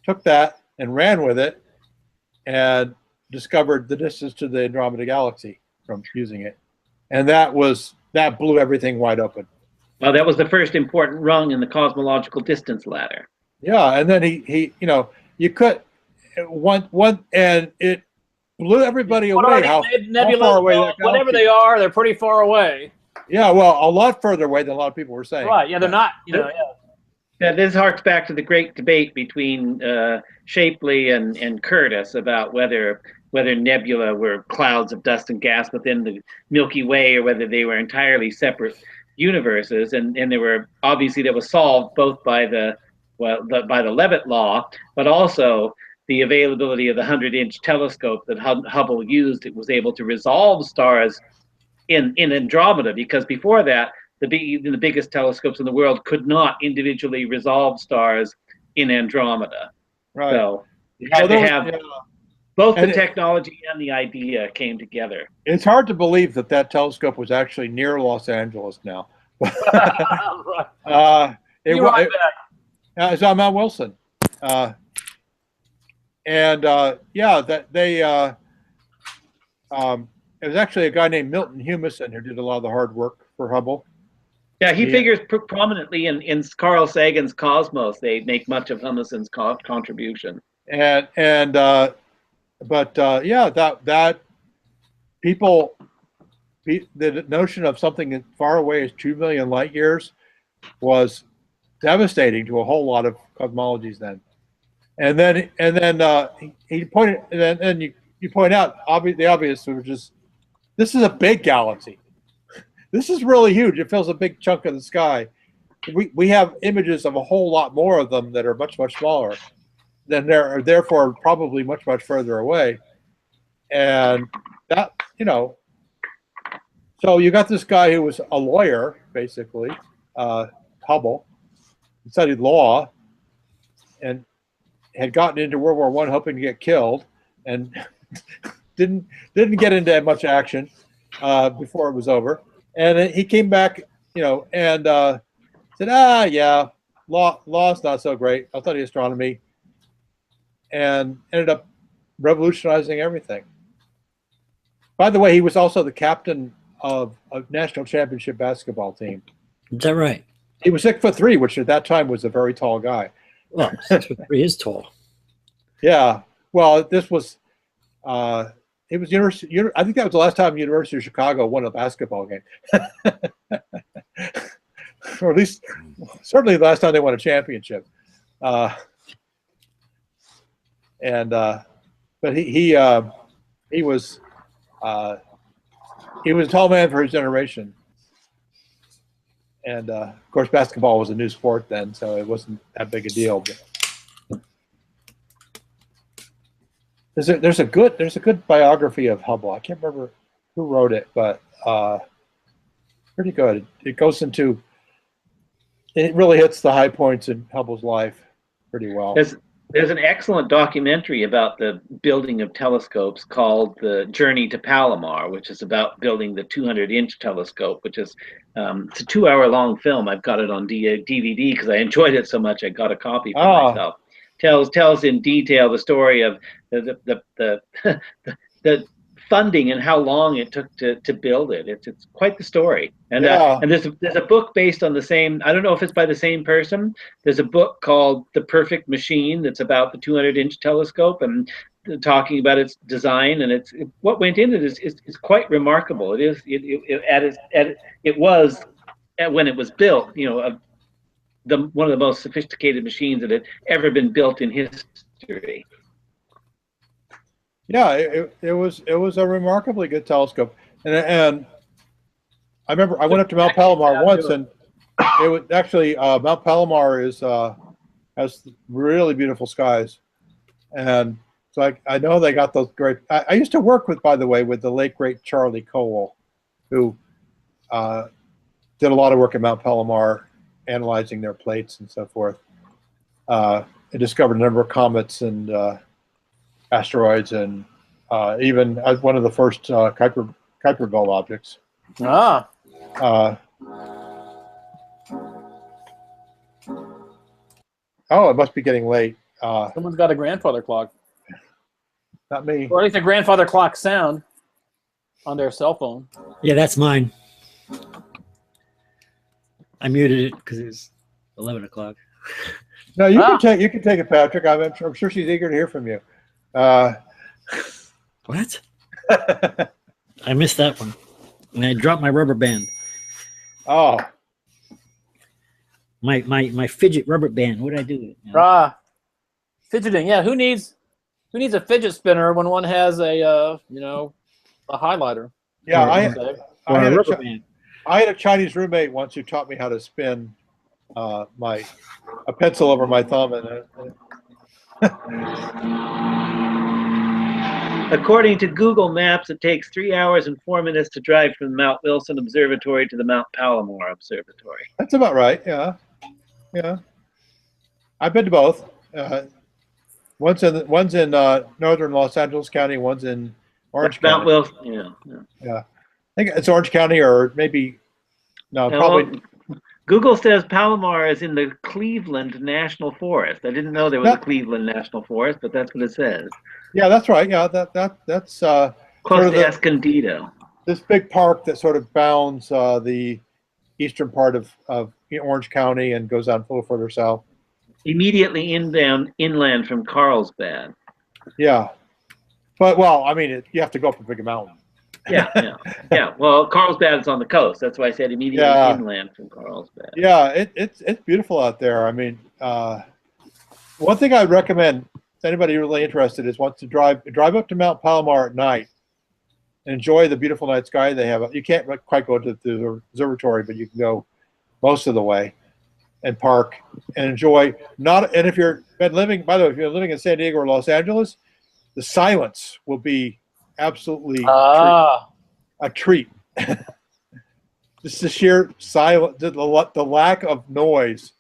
took that and ran with it, and discovered the distance to the Andromeda Galaxy from using it, and that blew everything wide open. Well, that was the first important rung in the cosmological distance ladder. Yeah, and then he you could one and it blew everybody away. How far away that galaxy? Whatever they are, they're pretty far away. Yeah, well, a lot further away than a lot of people were saying. Right? Yeah, they're not. Yeah. Yeah, this harks back to the great debate between Shapley and Curtis about whether nebula were clouds of dust and gas within the Milky Way or whether they were entirely separate universes, and there were obviously that was solved both by the Leavitt law, but also the availability of the 100-inch telescope that Hubble used. It was able to resolve stars in Andromeda, because before that, the biggest telescopes in the world could not individually resolve stars in Andromeda. Right. So you had to have yeah. both the And technology and the idea came together. It's hard to believe that that telescope was actually near Los Angeles now. It You're right was. back. It's on Mount Wilson, and yeah, that they. It was actually a guy named Milton Humason who did a lot of the hard work for Hubble. Yeah, he figures prominently in Carl Sagan's Cosmos. They make much of Humison's contribution. But yeah, that people, the notion of something as far away as 2 million light years was devastating to a whole lot of cosmologies then. And then he pointed, and then you point out the obvious, which is this is a big galaxy. This is really huge. It fills a big chunk of the sky. We have images of a whole lot more of them that are much, much smaller. Then they're therefore probably much, much further away. And that, so you got this guy who was a lawyer, basically, Hubble, he studied law and had gotten into World War I hoping to get killed and didn't get into much action before it was over. And he came back, and said, yeah, law's not so great. I'll study astronomy. And ended up revolutionizing everything. By the way, he was also the captain of a national championship basketball team. Is that right? He was 6'3", which at that time was a very tall guy. Well, 6'3" is tall. Yeah. Well, this was, it was University. I think that was the last time University of Chicago won a basketball game, or at least, certainly the last time they won a championship. But he was a tall man for his generation, and of course basketball was a new sport then, so it wasn't that big a deal. But there's a good biography of Hubble. I can't remember who wrote it, but pretty good. It goes into, it really hits the high points in Hubble's life pretty well. There's an excellent documentary about the building of telescopes called The Journey to Palomar, which is about building the 200-inch telescope, which is it's a 2-hour-long film. I've got it on DVD because I enjoyed it so much. I got a copy for myself. Tells in detail the story of the funding and how long it took to build it. It's quite the story. And and there's a book based on the same. I don't know if it's by the same person. There's a book called The Perfect Machine that's about the 200-inch telescope and talking about its design, and what went into it is quite remarkable. It was when it was built, one of the most sophisticated machines that had ever been built in history. Yeah, it was a remarkably good telescope, and I remember I went up to Mount Palomar once, and it was actually Mount Palomar has really beautiful skies, and so I know they got those great. I used to work with, by the way, with the late great Charlie Cowell, who did a lot of work at Mount Palomar, analyzing their plates and so forth. And discovered a number of comets and asteroids, and even one of the first Kuiper Belt objects. Oh, it must be getting late. Someone's got a grandfather clock. Not me. Or at least a grandfather clock sound on their cell phone. Yeah, that's mine. I muted it because it was 11 o'clock. No, you can take it, Patrick. I'm sure she's eager to hear from you. What? I missed that one, and I dropped my rubber band. Oh, my fidget rubber band. What did I do? Fidgeting. Yeah, who needs a fidget spinner when one has a highlighter? Yeah, I had a Chinese roommate once who taught me how to spin a pencil over my thumb, and According to Google Maps, it takes 3 hours and 4 minutes to drive from Mount Wilson Observatory to the Mount Palomar Observatory. That's about right. Yeah, yeah. I've been to both. One's in northern Los Angeles County. One's in Orange Mount County. Wilson, yeah. Yeah, I think it's Orange County, or maybe no, Now, probably. Google says Palomar is in the Cleveland National Forest. I didn't know there was a Cleveland National Forest, but that's what it says. Yeah, that's right. Yeah, that's Close sort of to Escondido. this big park that sort of bounds the eastern part of Orange County and goes on a little further south. Immediately inland from Carlsbad. Yeah, but well, I mean, you have to go up a big mountain. Yeah. Well, Carlsbad is on the coast. That's why I said immediately inland from Carlsbad. Yeah, it's beautiful out there. I mean, one thing I'd recommend to anybody really interested is wants to drive up to Mount Palomar at night and enjoy the beautiful night sky they have. You can't quite go to the observatory, but you can go most of the way and park and enjoy. And if you're living, by the way, if you're living in San Diego or Los Angeles, the silence will be absolutely a treat. Just the sheer silence, the lack of noise,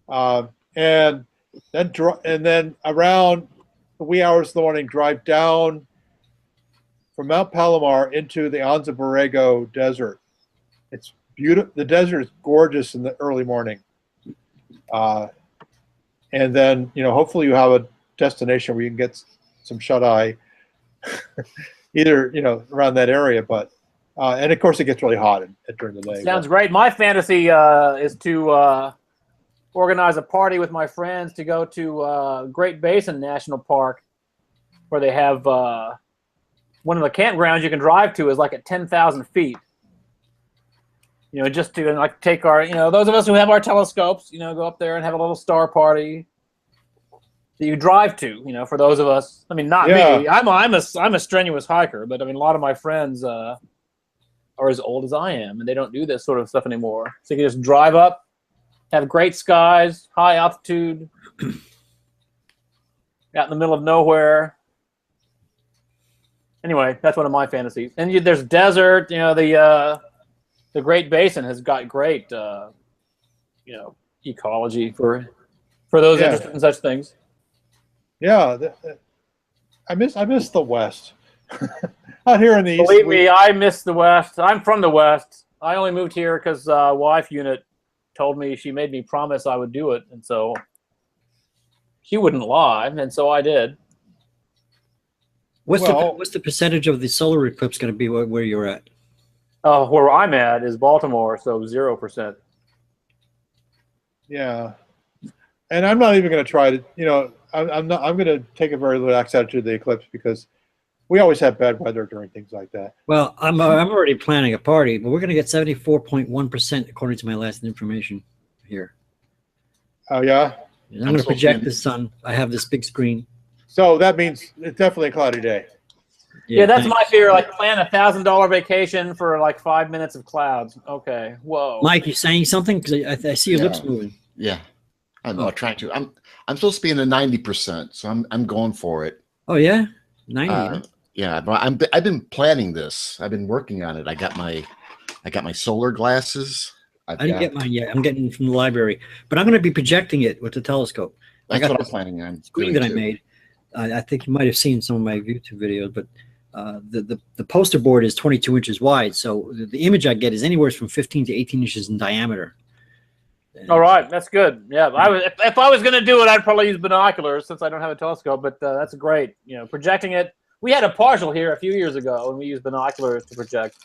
and then around the wee hours of the morning, drive down from Mount Palomar into the Anza Borrego Desert. It's beautiful. The desert is gorgeous in the early morning, and then hopefully you have a destination where you can get some shut eye. Either around that area, but and of course it gets really hot during the day. Sounds great. My fantasy is to organize a party with my friends to go to Great Basin National Park, where they have one of the campgrounds you can drive to is like at 10,000 feet. Just to like take our those of us who have our telescopes, go up there and have a little star party. That you drive to, for those of us. I mean, not me. I'm a strenuous hiker, but I mean, a lot of my friends are as old as I am, and they don't do this sort of stuff anymore. So you can just drive up, have great skies, high altitude, out in the middle of nowhere. Anyway, that's one of my fantasies. And there's desert. The Great Basin has got great, ecology for those interested in such things. Yeah, I miss the West. Out here in the East. Believe me, I miss the West. I'm from the West. I only moved here because wife unit told me, she made me promise I would do it, and so she wouldn't lie, and so I did. What's the percentage of the solar eclipse going to be where you're at? Where I'm at is Baltimore, so 0%. Yeah, and I'm not even going to try to. I'm going to take a very relaxed attitude to the eclipse because we always have bad weather during things like that. Well, I'm already planning a party, but we're going to get 74.1% according to my last information here. Oh yeah. And I'm going to project the sun. I have this big screen. So that means it's definitely a cloudy day. Yeah, that's my fear. Like plan $1,000 vacation for like 5 minutes of clouds. Okay. Whoa. Mike, you saying something? Because I see your lips moving. Yeah, I'm not trying to. I'm supposed to be in the 90%, so I'm going for it. Oh yeah, 90. Yeah, but I've been planning this. I've been working on it. I got my solar glasses. I didn't get mine yet. I'm getting them from the library, but I'm going to be projecting it with the telescope. That's what I'm planning on. Screen that I made. I think you might have seen some of my YouTube videos, but the poster board is 22 inches wide, so the image I get is anywhere from 15 to 18 inches in diameter. All right, that's good. Yeah, if I was going to do it, I'd probably use binoculars since I don't have a telescope. But that's great. Projecting it. We had a partial here a few years ago, and we used binoculars to project.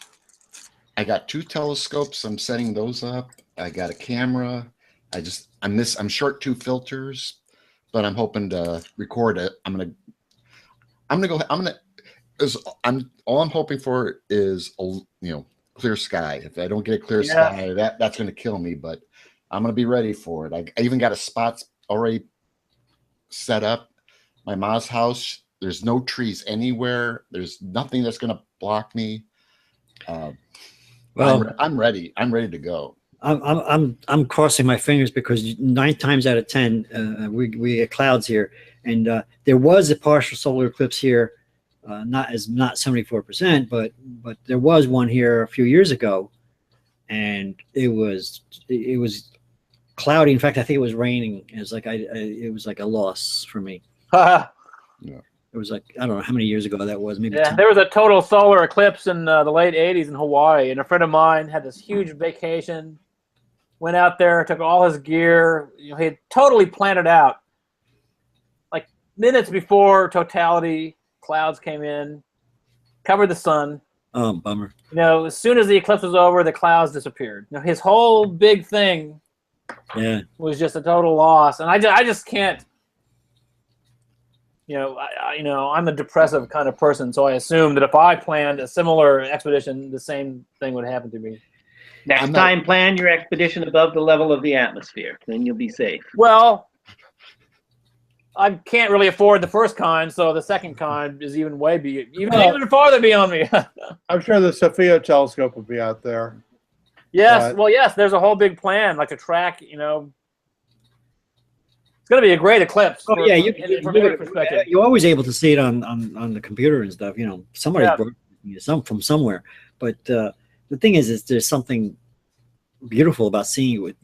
I got 2 telescopes. I'm setting those up. I got a camera. I'm short 2 filters, but I'm hoping to record it. All I'm hoping for is clear sky. If I don't get a clear sky, that's going to kill me. But I'm going to be ready for it. I even got a spot already set up. My mom's house. There's no trees anywhere. There's nothing that's going to block me. Well, I'm ready. I'm ready to go. I'm crossing my fingers because 9 times out of 10 we get clouds here, and there was a partial solar eclipse here not 74%, but there was one here a few years ago, and it was cloudy. In fact, I think it was raining. It was like it was like a loss for me. It was like, I don't know how many years ago that was. Maybe yeah, 10. there was a total solar eclipse in the late 80s in Hawaii, and a friend of mine had this huge vacation, went out there, took all his gear. You know, he had totally planned it out. Like minutes before totality, clouds came in, covered the sun. Oh, bummer. You know, as soon as the eclipse was over, the clouds disappeared. You know, his whole big thing was just a total loss, and I just can't. You know, I'm a depressive kind of person, so I assume that if I planned a similar expedition, the same thing would happen to me. Next time, plan your expedition above the level of the atmosphere. Then you'll be safe. Well, I can't really afford the first kind, so the second kind is even even farther beyond me. I'm sure the Sophia telescope will be out there. Yes, well, yes, there's a whole big plan, like to track, you know. It's going to be a great eclipse. Oh, yeah, from every perspective. you're always able to see it on the computer and stuff. You know, somebody's brought some from somewhere. But the thing is there's something beautiful about seeing it with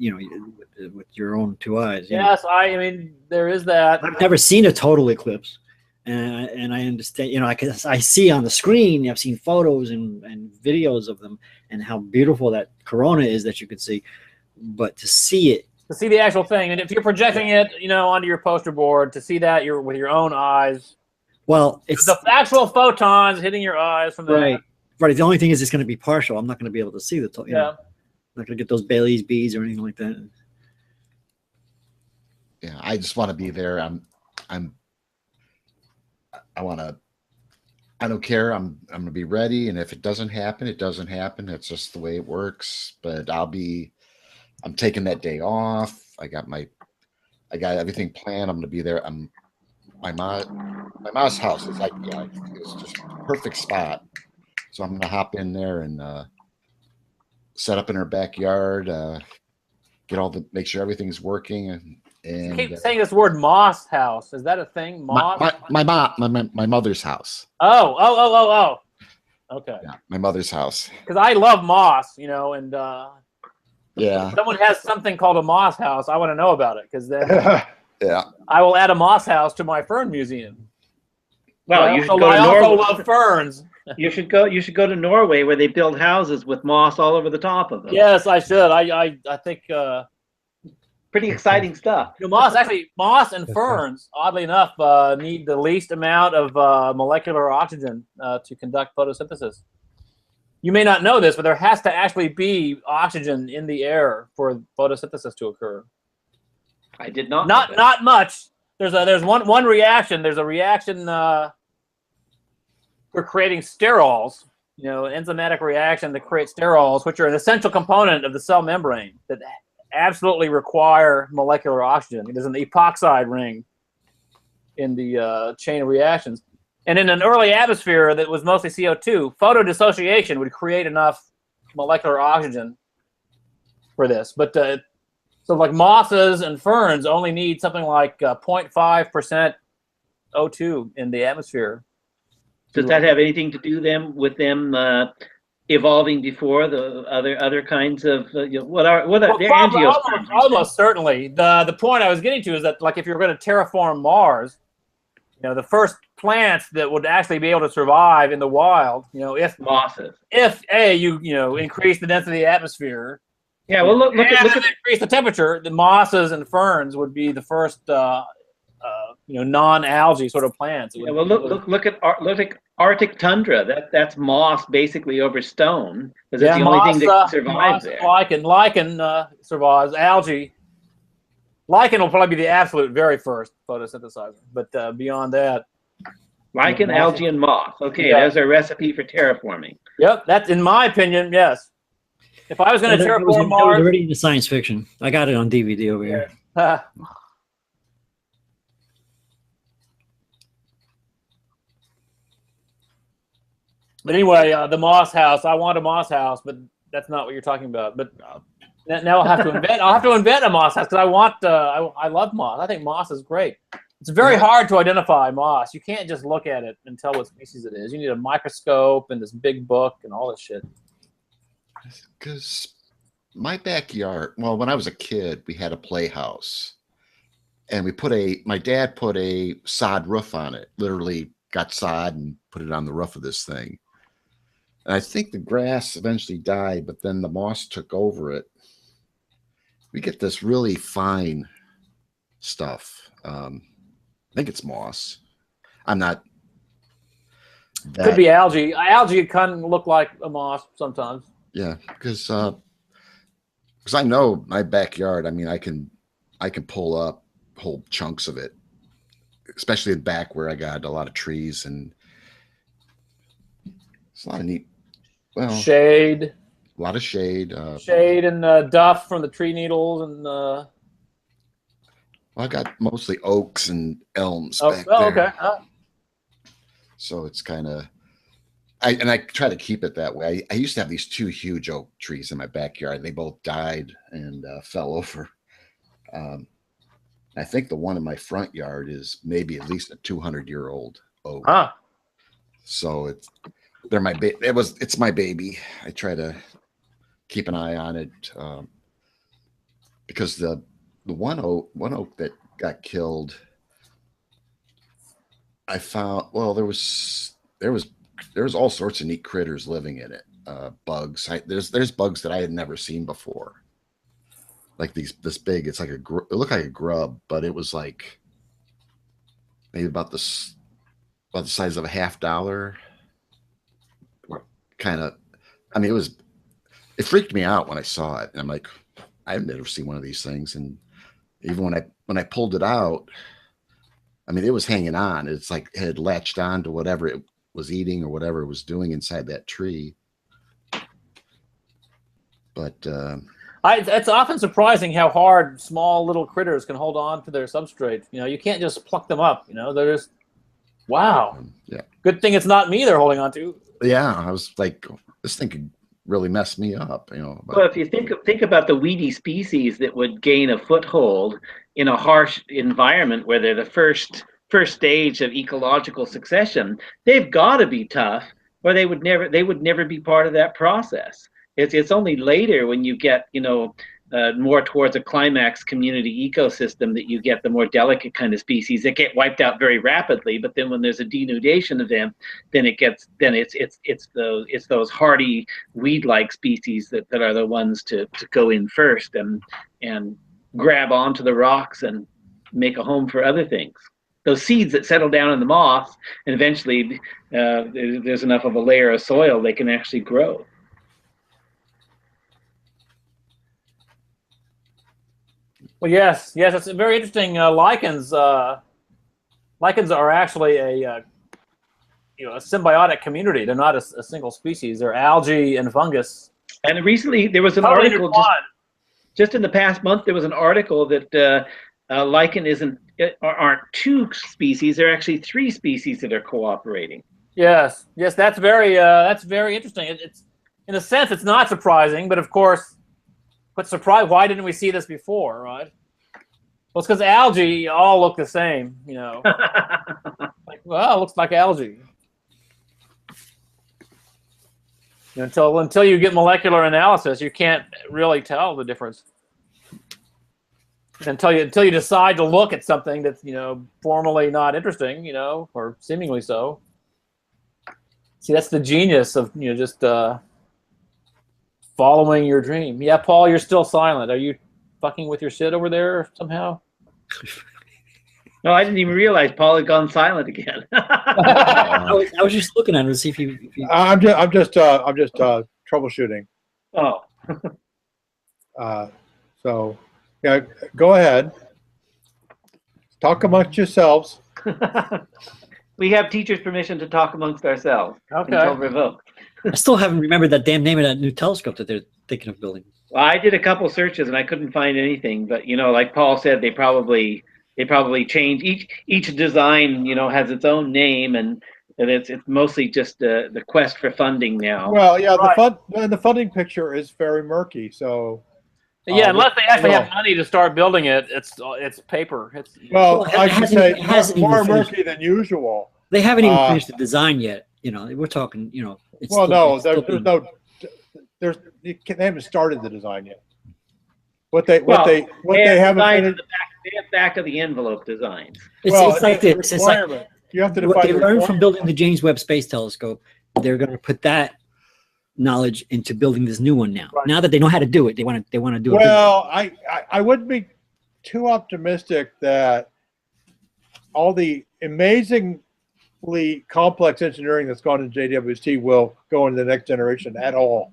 with your own two eyes. Yes, I mean there is that. I've never seen a total eclipse, and I understand. You know, I see on the screen. I've seen photos and videos of them, and how beautiful that corona is that you can see. But to see it. To see the actual thing, and if you're projecting it, you know, onto your poster board, to see that with your own eyes. Well, it's the actual photons hitting your eyes from right. The only thing is, it's going to be partial. I'm not going to be able to see the. You know, not going to get those Bailey's beads or anything like that. Yeah, I just want to be there. I want to. I don't care. I'm going to be ready, and if it doesn't happen, it doesn't happen. It's just the way it works. But I'm taking that day off. I got everything planned. I'm going to be there. My mom's house is it's just a perfect spot. So I'm going to hop in there and set up in her backyard, make sure everything's working. And you keep saying this word Moss House. Is that a thing? Moss? My mother's house. Oh. Okay. Yeah, my mother's house. Because I love moss, you know, and yeah. If someone has something called a moss house, I want to know about it, because then yeah, I will add a moss house to my fern museum. Well, I also love ferns. You should go to Norway, where they build houses with moss all over the top of them. Yes, I should. I think pretty exciting stuff. You know, moss and ferns, oddly enough, need the least amount of molecular oxygen to conduct photosynthesis. You may not know this, but there has to actually be oxygen in the air for photosynthesis to occur. I did not. Not much. There's one reaction. There's a reaction for creating sterols. You know, an enzymatic reaction to create sterols, which are an essential component of the cell membrane that absolutely require molecular oxygen. There's an epoxide ring in the chain of reactions. And in an early atmosphere that was mostly CO2, photodissociation would create enough molecular oxygen for this. But so like mosses and ferns only need something like 0.5% O2 in the atmosphere. Does that have anything to do with them evolving before the other kinds of what are their angiosperms? Almost certainly. The point I was getting to is that, like, if you're going to terraform Mars, you know, the first plants that would actually be able to survive in the wild, you know, if you increase the density of the atmosphere, yeah, well look at increase the temperature, the mosses and ferns would be the first non-algae sort of plants. Yeah, well look at Arctic tundra. That's moss basically over stone, because it's the only thing that survives there. Lichen survives. Algae. Lichen will probably be the absolute very first photosynthesizer, but beyond that, lichen, algae, and moss. Okay, there's a recipe for terraforming. Yep, that's, in my opinion, yes. If I was going to terraform Mars, that was already in the science fiction. I got it on DVD over here. But anyway, the moss house. I want a moss house, but that's not what you're talking about. But now I'll have to invent. I'll have to invent a moss house, because I love moss. I think moss is great. It's very Yeah. hard to identify moss. You can't just look at it and tell what species it is. You need a microscope and this big book and all this shit. Because my backyard, well, when I was a kid, we had a playhouse, and my dad put a sod roof on it. Literally got sod and put it on the roof of this thing. And I think the grass eventually died, but then the moss took over it. We get this really fine stuff. I think it's moss. I'm not. Could be algae. Algae kind of look like a moss sometimes. Yeah, because I know my backyard. I mean, I can pull up whole chunks of it, especially the back where I got a lot of trees, and it's a lot of neat. Well, Shade. a lot of shade. Shade and duff from the tree needles and. Well, I got mostly oaks and elms Oh, back there. okay. So it's kind of. I try to keep it that way. I used to have these 2 huge oak trees in my backyard. They both died and fell over. I think the one in my front yard is maybe at least a 200-year-old oak. Huh. So it's my baby. I try to keep an eye on it because the one oak that got killed, I found. Well, there was all sorts of neat critters living in it. Bugs. There's bugs that I had never seen before. Like this big. It's like it looked like a grub, but it was like maybe about the size of a $50. Kind of. I mean, it freaked me out when I saw it, and I'm like, I've never seen one of these things. And even when I pulled it out, I mean, it was hanging on. It's like it had latched on to whatever it was eating or whatever it was doing inside that tree. But It's often surprising how hard small little critters can hold on to their substrate. You know, you can't just pluck them up. You know, they're just wow. Yeah. Good thing it's not me they're holding on to. Yeah, I was like, this thing could really mess me up. You know. Well, if you think about the weedy species that would gain a foothold in a harsh environment where they're the first stage of ecological succession, they've got to be tough, or they would never be part of that process. It's only later when you get more towards a climax community ecosystem that you get the more delicate kind of species that get wiped out very rapidly. But then when there's a denudation event, then it's those hardy weed-like species that are the ones to go in first and grab onto the rocks and make a home for other things. Those seeds that settle down in the moss, and eventually there's enough of a layer of soil they can actually grow. Well, yes, it's very interesting. Lichens are actually a symbiotic community. They're not a single species. They're algae and fungus. And recently there was an article just in the past month. There was an article that lichen aren't 2 species. There are actually 3 species that are cooperating. Yes, that's very interesting. It's in a sense it's not surprising, but of course. But surprised, why didn't we see this before, right? Well, it's because algae all look the same, you know. Like, well, it looks like algae. Until you get molecular analysis, you can't really tell the difference. Until you decide to look at something that's formally not interesting, or seemingly so. See, that's the genius of just. Following your dream. Yeah, Paul, you're still silent. Are you fucking with your shit over there somehow? No, I didn't even realize Paul had gone silent again. I was just looking at him to see if you. I'm just troubleshooting. Oh. So, yeah, go ahead. Talk amongst yourselves. We have teachers' permission to talk amongst ourselves until revoked. I still haven't remembered that damn name of that new telescope that they're thinking of building. Well, I did a couple searches and I couldn't find anything. But like Paul said, they probably change each design. Has its own name, and it's mostly just the quest for funding now. Well, yeah, Right. the funding picture is very murky. So, Yeah, unless they actually well- have money to start building it, it's paper. It's Well, Well, it I should hasn't say even- it hasn't more even finished. murky than usual. They haven't even Uh, finished the design yet. You know, we're talking. You know, it's Well, still- no, it's still there's being- no, they haven't started the design yet. What they haven't designs in finished. the back, they have back of the envelope designs. It's like the this. It's like requirement. You have to what define they the learned from requirement. building the James Webb Space Telescope. They're going to put that knowledge into building this new one now. Right. Now that they know how to do it, they want to do it. Well, I wouldn't be too optimistic that all the amazingly complex engineering that's gone into JWST will go into the next generation at all.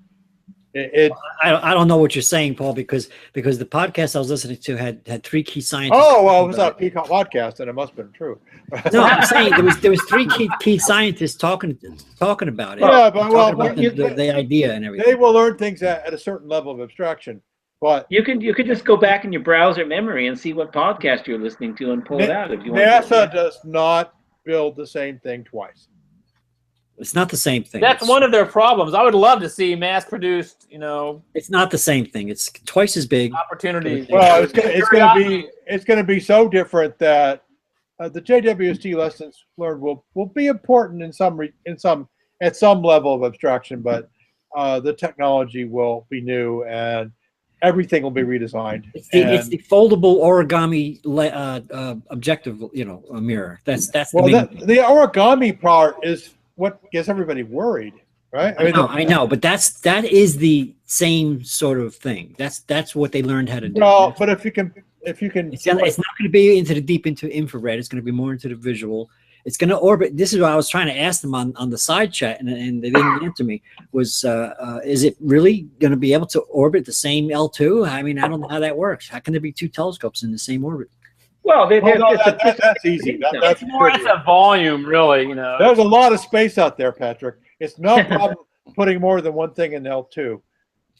I don't know what you're saying, Paul, because the podcast I was listening to had three key scientists. Oh well, it was a talking Peacock podcast, and it must have been true. about it. No, I'm saying there was three key scientists talking about it. Yeah, but well, talking about the idea and everything. they will learn things at a certain level of abstraction. But You could just go back in your browser memory and see what podcast you're listening to and pull it out if you want. NASA does not build the same thing twice. It's not the same thing. That's one of their problems. I would love to see mass-produced, It's not the same thing. It's twice as big. opportunities. Well, it's going to be so different that the JWST lessons learned will be important at some level of abstraction, but the technology will be new and everything will be redesigned. It's the foldable origami objective, a mirror. That's Well, the the origami part is what gets everybody worried, right? I know, but that is the same sort of thing. That's what they learned how to do. Well, but if you can, It's not going to be deep into infrared. It's going to be more into the visual. It's going to orbit. This is what I was trying to ask them on the side chat, and they didn't answer me. Was is it really going to be able to orbit the same L2? I mean, I don't know how that works. How can there be two telescopes in the same orbit? Well, that's easy. That's It's more trivial. it's a volume, really. There's a lot of space out there, Patrick. It's no problem putting more than one thing in L2.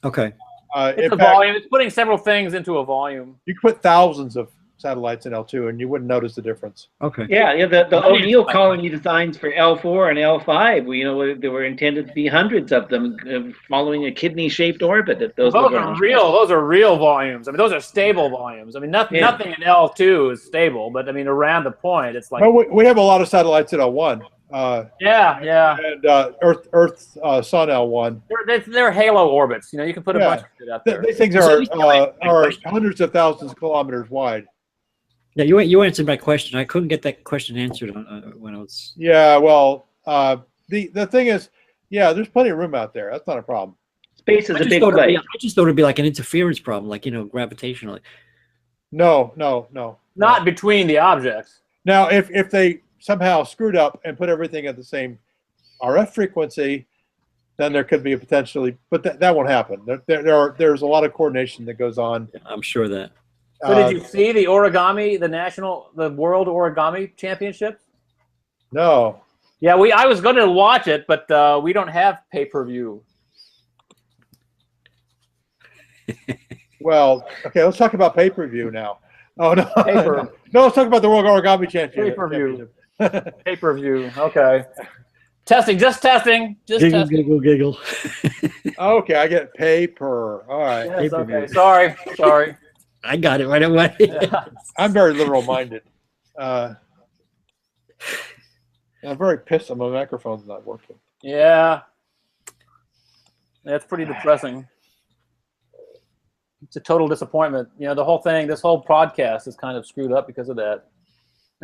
Okay. It's In a fact, volume. It's putting several things into a volume. you could put thousands of satellites in L2 and you wouldn't notice the difference. Okay. Yeah, the O'Neill colony designs for L4 and L5, there were intended to be hundreds of them following a kidney-shaped orbit at those Those Lagrange are real. Those are real volumes. I mean, those are stable volumes. I mean, nothing in L2 is stable, but I mean, around the point, it's like Well, we have a lot of satellites in L1. yeah. And Earth, Sun L1. They're halo orbits. You can put a Yeah. bunch of shit out there. These things So are you know, hundreds of thousands of kilometers wide. Yeah, you answered my question. I couldn't get that question answered when I was. Yeah, well, the thing is, yeah, there's plenty of room out there. That's not a problem. Space is I a just, big thought place. I just thought it'd be like an interference problem, like gravitational. No. Not between the objects. Now, if they somehow screwed up and put everything at the same RF frequency, then there could be a potentially, but that won't happen. There's a lot of coordination that goes on. I'm sure that. So did you see the origami, the World Origami Championships? No. Yeah, I was going to watch it, but we don't have pay-per-view. Well, okay, let's talk about pay-per-view now. Oh, no. Paper. No, let's talk about the World Origami Championship. Pay-per-view. Pay-per-view. Okay. Testing. Just testing. Giggle, giggle, giggle. Okay, I get paper. All right. Yes, Pay-per-view. okay. Sorry. I got it right away. Yeah. I'm very liberal-minded. I'm very pissed that my microphone's not working. Yeah. That's pretty depressing. It's a total disappointment. The whole thing, this whole podcast is kind of screwed up because of that.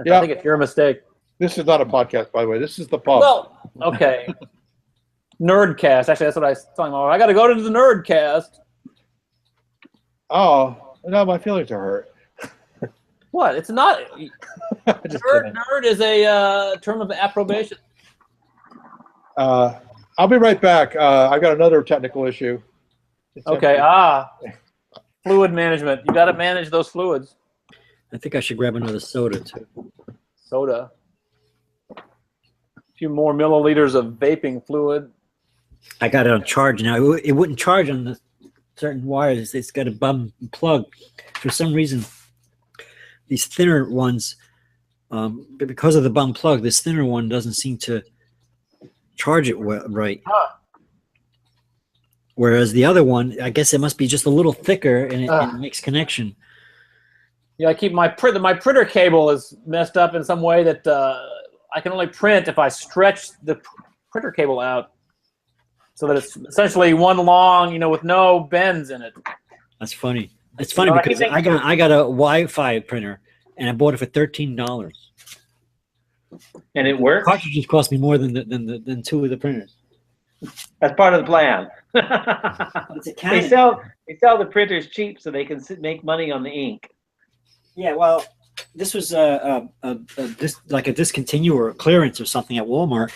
Yeah. I think it's your mistake. This is not a podcast, by the way. This is the pub. Well, okay. Nerdcast. Actually, that's what I was telling my wife. I got to go to the Nerdcast. Oh, no, my feelings are hurt. What? It's not. Just kidding. Nerd is a term of approbation. I'll be right back. I've got another technical issue. It's Okay. empty. Fluid management. You got to manage those fluids. I think I should grab another soda too. Soda. A few more milliliters of vaping fluid. I got it on charge now. It wouldn't charge on the certain wires. It's got a bum plug. For some reason, these thinner ones, but because of the bum plug, this thinner one doesn't seem to charge it right. Huh. Whereas the other one, I guess it must be just a little thicker and it makes connection. Yeah, I keep my printer cable is messed up in some way that I can only print if I stretch the printer cable out, so that it's essentially one long, with no bends in it. That's funny. It's funny because I got a Wi-Fi printer and I bought it for $13. And it works. Cartridges cost me more than two of the printers. That's part of the plan. It's a Canon. They sell the printers cheap so they can make money on the ink. Yeah, well, this was like a discontinue or a clearance or something at Walmart,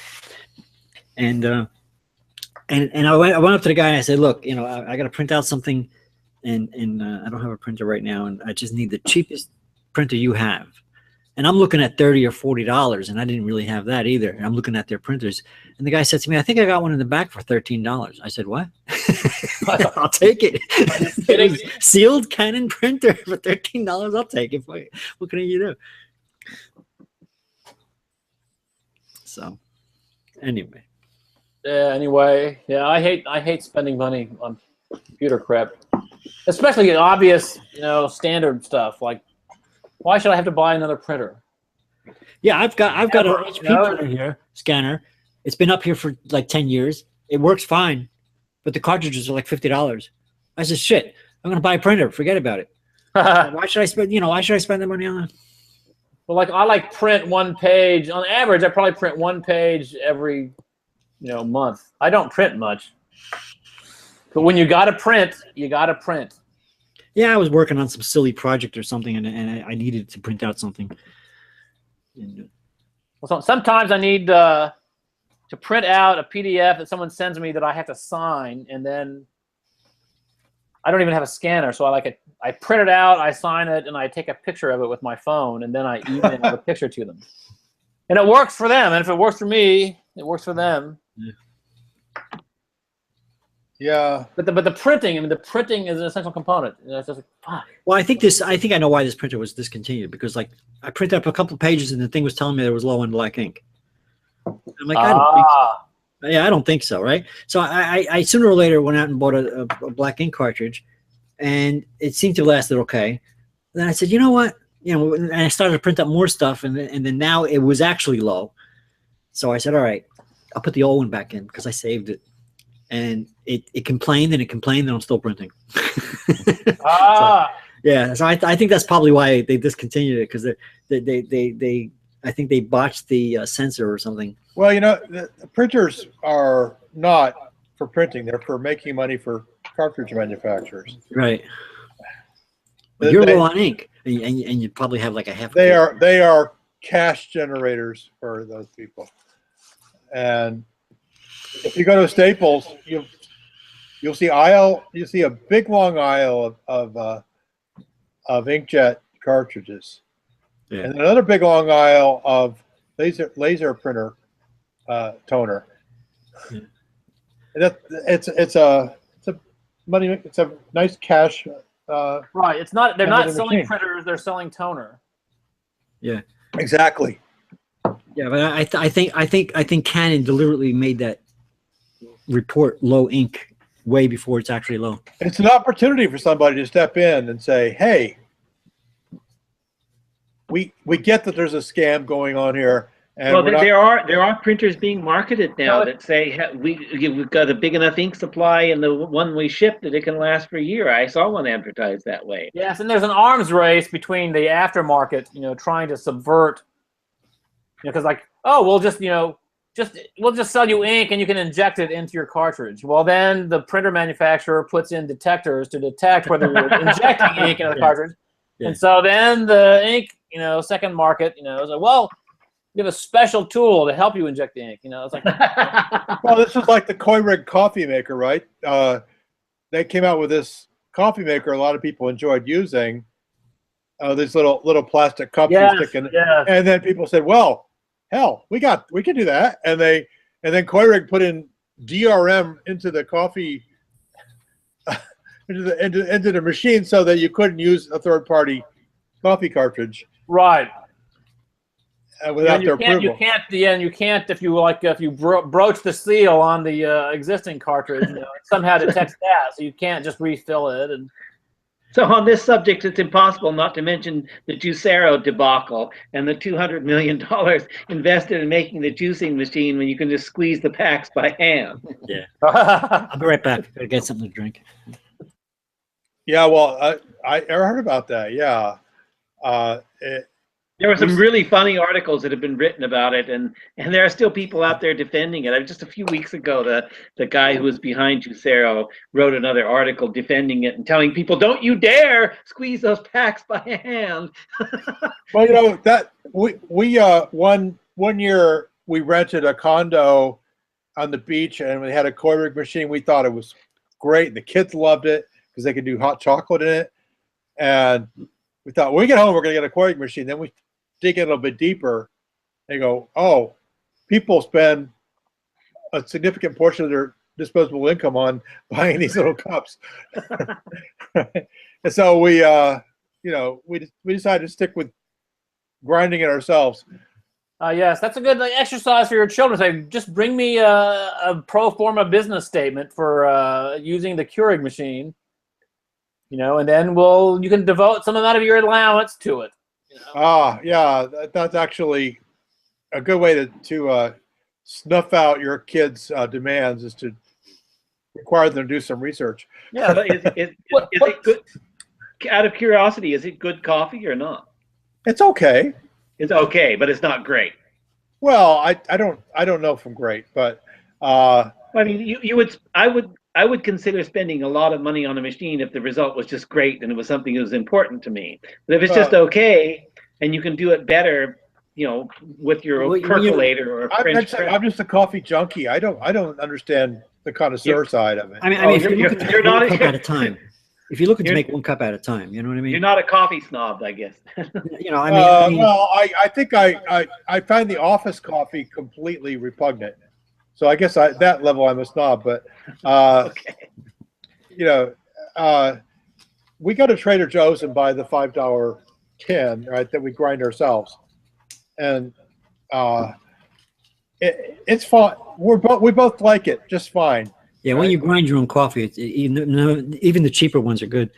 and I went up to the guy and I said, look, I got to print out something, and I don't have a printer right now, and I just need the cheapest printer you have. And I'm looking at $30 or $40, and I didn't really have that either. And I'm looking at their printers, and the guy said to me, "I think I got one in the back for $13." I said, "What?" I'll take it. It was sealed Canon printer for $13. I'll take it. What can you do? So, anyway. Yeah. I hate spending money on computer crap, especially obvious, standard stuff like. Why should I have to buy another printer? Yeah, I've got an HP printer here, scanner. It's been up here for like 10 years. It works fine, but the cartridges are like $50. I said, shit, I'm gonna buy a printer. Forget about it. Why should I spend? Why should I spend the money on that? Well, I print one page on average. I probably print one page every, month. I don't print much, but when you got to print, you got to print. Yeah, I was working on some silly project or something, and I needed to print out something. Well, sometimes I need to print out a PDF that someone sends me that I have to sign, and then I don't even have a scanner, so I print it out, I sign it, and I take a picture of it with my phone, and then I email the picture to them. And it works for them, and if it works for me, it works for them. Yeah. But the printing, the printing is an essential component. It's just like, fuck. Well, I think I know why this printer was discontinued, because I printed up a couple pages and the thing was telling me there was low on black ink. I'm like, I don't think so. Yeah, I don't think so, right? So I sooner or later went out and bought a black ink cartridge, and it seemed to have lasted okay. Then I said, you know what? And I started to print up more stuff, and then now it was actually low. So I said, all right, I'll put the old one back in because I saved it. And it complained and it complained, and I'm still printing. So I think that's probably why they discontinued it, because they I think they botched the sensor or something. Well, the printers are not for printing; they're for making money for cartridge manufacturers. Right. But you're low on ink, and you probably have like a half. They are cash generators for those people, and if you go to Staples, you'll see a big long aisle of inkjet cartridges, and another big long aisle of laser printer toner. And it's a nice cash. Right. It's not. They're not selling printers. They're selling toner. Yeah. Exactly. Yeah, but I think Canon deliberately made that report low ink way before it's actually low. It's an opportunity for somebody to step in and say, hey, we get that there's a scam going on here. And well, there are printers being marketed now that say we've got a big enough ink supply, and the one we ship that it can last for a year. I saw one advertised that way. Yes, and there's an arms race between the aftermarket, trying to subvert, because we'll just sell you ink and you can inject it into your cartridge. Well, then the printer manufacturer puts in detectors to detect whether you're injecting ink into the cartridge. Yeah. And so then the ink, second market, is like, well, you have a special tool to help you inject the ink. It's like, well, this is like the Keurig coffee maker, right? They came out with this coffee maker a lot of people enjoyed using. These little plastic cups you stick in, and then people said, well, hell, we can do that. And then Keurig put in DRM into the coffee into the machine so that you couldn't use a third-party coffee cartridge. Right. without And their you approval. you can't if you broach the seal on the existing cartridge, it somehow detects that, so you can't just refill it. And So on this subject, it's impossible not to mention the Juicero debacle and the $200 million invested in making the juicing machine when you can just squeeze the packs by hand. I'll be right back. Gotta get something to drink. Yeah, well, I heard about that. Yeah, There were some really funny articles that have been written about it, and there are still people out there defending it. Just a few weeks ago, the guy who was behind Juicero wrote another article defending it and telling people, "Don't you dare squeeze those packs by hand." well, that we one year we rented a condo on the beach and we had a Keurig machine. We thought it was great, and the kids loved it because they could do hot chocolate in it. And we thought, when we get home, we're going to get a Keurig machine. Then we dig in a little bit deeper and go, oh, people spend a significant portion of their disposable income on buying these little cups. And so we decided to stick with grinding it ourselves. Yes, that's a good exercise for your children. Say, just bring me a pro forma business statement for using the Keurig machine, and then you can devote some amount of your allowance to it. Yeah, that's actually a good way to snuff out your kids' demands, is to require them to do some research. Yeah, but is it good? Out of curiosity, is it good coffee or not? It's okay. It's okay, but it's not great. Well, I don't know if I'm great, but I mean, I would consider spending a lot of money on a machine if the result was just great and it was something that was important to me. But if it's just okay and you can do it better, with your percolator or French press. I'm just a coffee junkie. I don't understand the connoisseur side of it. I mean, if you're not one cup at a time. If you're looking to make one cup at a time, you know what I mean? You're not a coffee snob, I guess. Well, I think I find the office coffee completely repugnant. So I guess at that level I'm a snob. But okay. We go to Trader Joe's and buy the $5 tin, right, that we grind ourselves, and it's fine. We both like it just fine. Yeah, when you grind your own coffee, even the cheaper ones are good,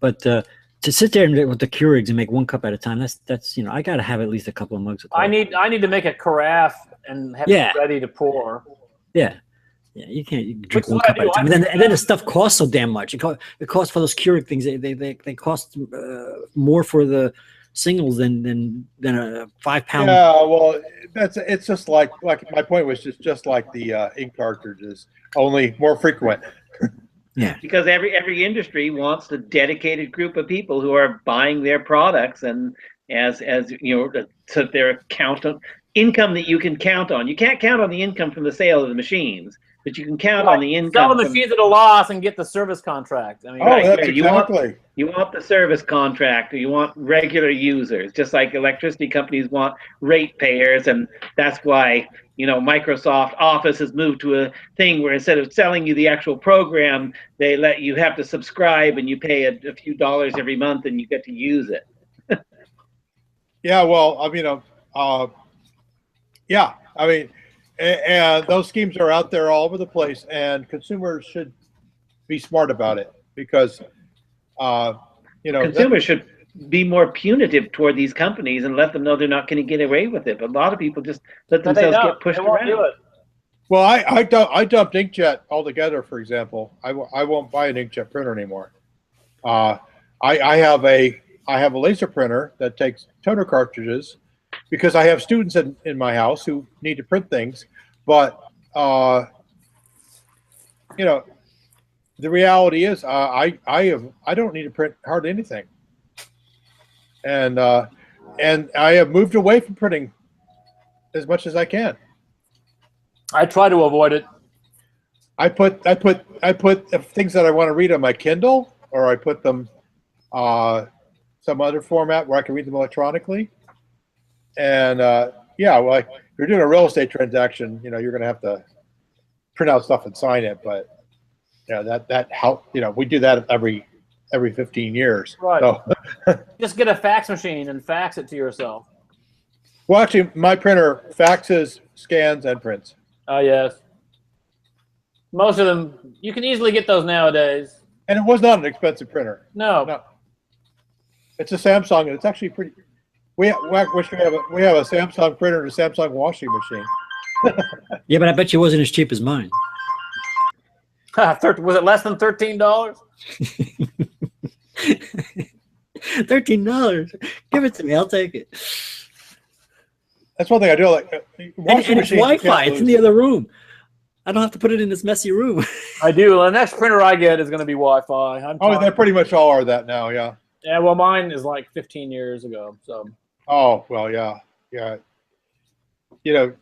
but to sit there with the Keurigs and make one cup at a time, that's I got to have at least a couple of mugs of coffee. I need to make a carafe and have it ready to pour. Yeah, you can't drink one cup at a time. And then the stuff costs so damn much. It costs for those Keurig things. They cost more for the singles than a 5 pound. Yeah, well, it's just like my point was just like the ink cartridges, only more frequent. Yeah, because every industry wants a dedicated group of people who are buying their products, and as to their income that you can count on. You can't count on the income from the sale of the machines, but you can count on the income. Sell the machines at a loss and get the service contract. I mean, that's exactly. You want the service contract, or you want regular users, just like electricity companies want ratepayers, and that's why Microsoft Office has moved to a thing where instead of selling you the actual program, they let you have to subscribe, and you pay a few dollars every month, and you get to use it. Yeah, well, and those schemes are out there all over the place, and consumers should be smart about it, because consumers should be more punitive toward these companies and let them know they're not going to get away with it. But a lot of people just let themselves get pushed around. Do it. Well, I dumped inkjet altogether. For example, I won't buy an inkjet printer anymore. I have a laser printer that takes toner cartridges, because I have students in my house who need to print things. But the reality is, I don't need to print hardly anything, and I have moved away from printing as much as I can. I try to avoid it. I put things that I want to read on my Kindle, or I put them some other format where I can read them electronically. And if you're doing a real estate transaction, you're going to have to print out stuff and sign it. But that help. We do that every 15 years. Right. So. Just get a fax machine and fax it to yourself. Well, actually, my printer faxes, scans, and prints. Oh yes. Most of them, you can easily get those nowadays. And it was not an expensive printer. No. No. It's a Samsung, and it's actually pretty. We have a Samsung printer and a Samsung washing machine. Yeah, but I bet you it wasn't as cheap as mine. Was it less than $13? $13. Give it to me. I'll take it. That's one thing I do like. And it's Wi-Fi. It's in the other room. I don't have to put it in this messy room. I do. The next printer I get is going to be Wi-Fi. Oh, they pretty much all are that now. Yeah. Yeah. Well, mine is like 15 years ago. So. Oh well, yeah. You know,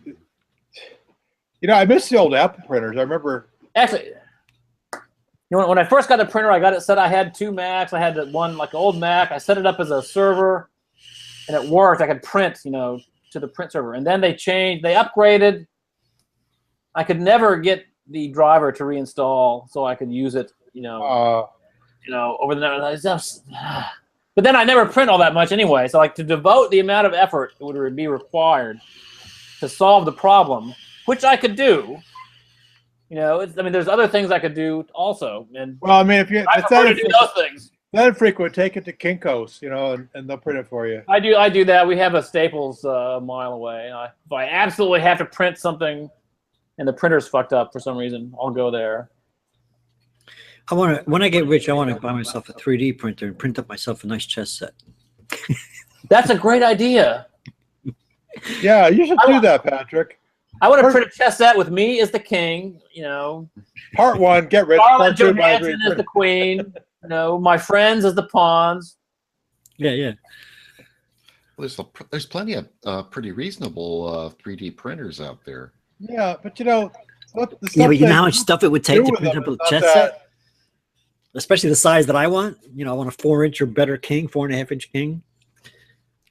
I miss the old Apple printers. I remember. Actually, when I first got the printer, I got it set. I had 2 Macs. I had one like an old Mac. I set it up as a server, and it worked. I could print, to the print server. And then they changed. They upgraded. I could never get the driver to reinstall, so I could use it. Over the night. But then I never print all that much anyway. So like to devote the amount of effort it would be required to solve the problem, which I could do. There's other things I could do also. And well, I mean, if I prefer to do those things. That frequent, take it to Kinko's, and they'll print it for you. I do that. We have a Staples a mile away. If I absolutely have to print something, and the printer's fucked up for some reason, I'll go there. When I get rich, I want to buy myself a 3D printer and print up myself a nice chess set. That's a great idea. Yeah, you should do that, Patrick. I want to print a chess set with me as the king. Part 1, get rich. Scarlett Johansson as the queen. My friends as the pawns. Yeah. There's plenty of pretty reasonable 3D printers out there. Yeah, but but you know how much stuff it would take to print up a chess set? Especially the size that I want. I want a 4-inch or better king, 4.5-inch king.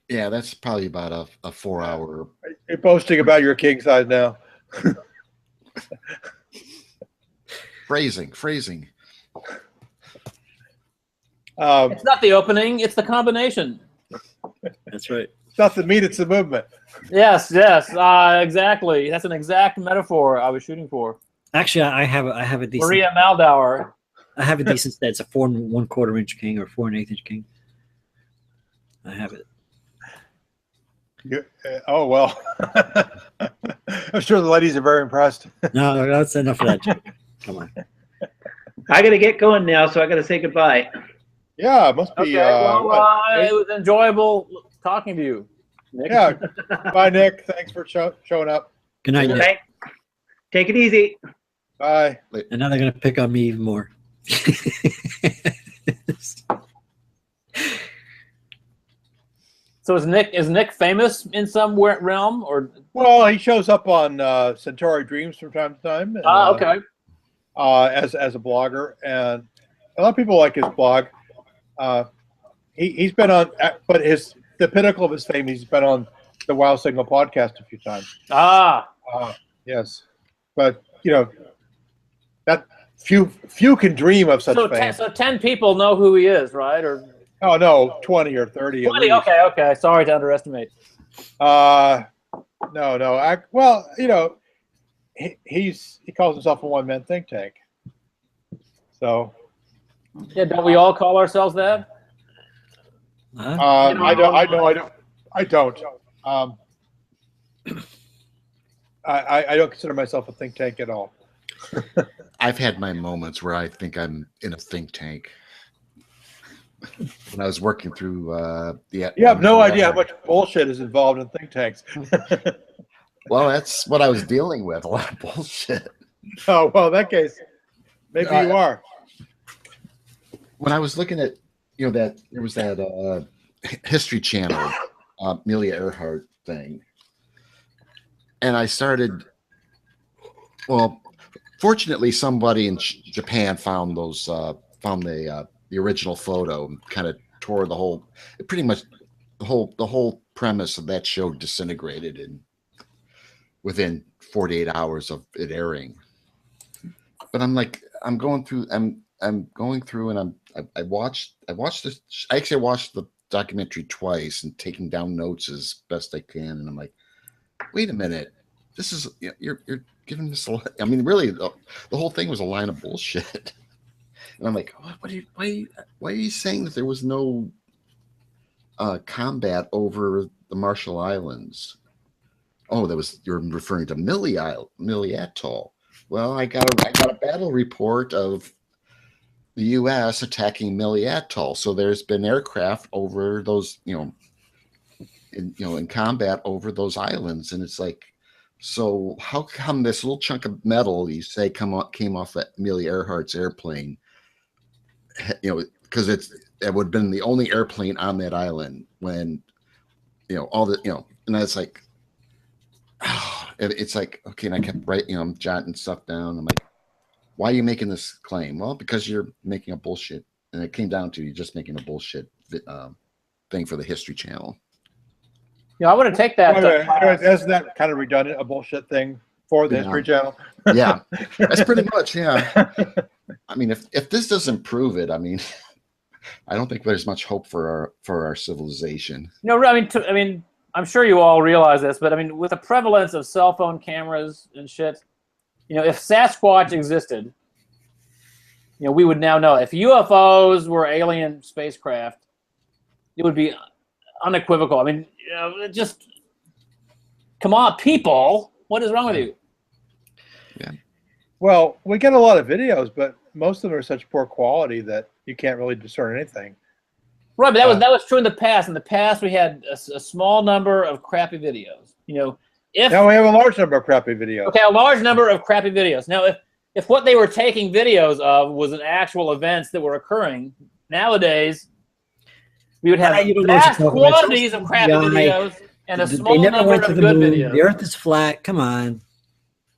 Yeah, that's probably about a 4-hour. You're boasting about your king size now. Phrasing. It's not the opening; it's the combination. That's right. It's not the meat; it's the movement. Yes, exactly. That's an exact metaphor I was shooting for. Actually, I have a decent. Maria Maldauer. I have a decent set. It's a 4 1/4 inch king or 4 1/8 inch king. I have it. Oh well. I'm sure the ladies are very impressed. No, that's enough of that joke. Come on. I got to get going now, so I got to say goodbye. Yeah, it must be. Okay, it was enjoyable talking to you, Nick. Yeah. Bye, Nick. Thanks for showing up. Good night, Nick. Okay. Take it easy. Bye. And now they're going to pick on me even more. So is Nick famous in some realm, or? Well, he shows up on Centauri Dreams from time to time. And, okay. As a blogger, and a lot of people like his blog. He's been on, but the pinnacle of his fame, he's been on the Wow Signal podcast a few times. Yes, but that few can dream of such fame. So 10 people know who he is, right? Or oh no, 20 or 30. 20. Okay. Sorry to underestimate. No. Well, he calls himself a one-man think tank. So. Yeah, don't we all call ourselves that? I don't. I don't consider myself a think tank at all. I've had my moments where I think I'm in a think tank. When I was working through you have no idea how much bullshit is involved in think tanks. Well, that's what I was dealing with, a lot of bullshit. Oh, well, in that case, maybe you are. When I was looking at, that there was that History Channel, Amelia Earhart thing. And I started, well, fortunately, somebody in Japan found the original photo and kind of tore pretty much the whole premise of that show disintegrated within 48 hours of it airing. But I'm going through and I watched this. I actually watched documentary twice and taking down notes as best I can. And I'm like, wait a minute, this is you're giving this. I mean, really, the whole thing was a line of bullshit. And I'm like, why are you saying that there was no combat over the Marshall Islands? Oh, you're referring to Millie Atoll. Well, I got a battle report of the U.S. attacking Millie Atoll. So there's been aircraft over those, in combat over those islands, and it's like, so how come this little chunk of metal you say came off that Amelia Earhart's airplane? Because it would have been the only airplane on that island when, and it's like, it's like, okay. And I kept writing, I'm jotting stuff down. I'm like, why are you making this claim? Well, because you're making a bullshit. And it came down to you just making a bullshit thing for the History Channel. I want to take that. Isn't that kind of redundant, a bullshit thing for the History Channel? Yeah, that's pretty much, yeah. I mean, if this doesn't prove it, I mean, I don't think there's much hope for our civilization. I mean, I'm sure you all realize this, but I mean, with the prevalence of cell phone cameras and shit, if Sasquatch existed, we would now know. If UFOs were alien spacecraft, it would be unequivocal. I mean, just come on, people. What is wrong with you? Yeah. Well, we get a lot of videos, but most of them are such poor quality that you can't really discern anything. Right, but that was true in the past. In the past, we had a small number of crappy videos. Now we have a large number of crappy videos. Okay, a large number of crappy videos. Now, if what they were taking videos of was an actual events that were occurring, nowadays we would have vast quantities of crappy videos and a small number of good videos. The Earth is flat. Come on.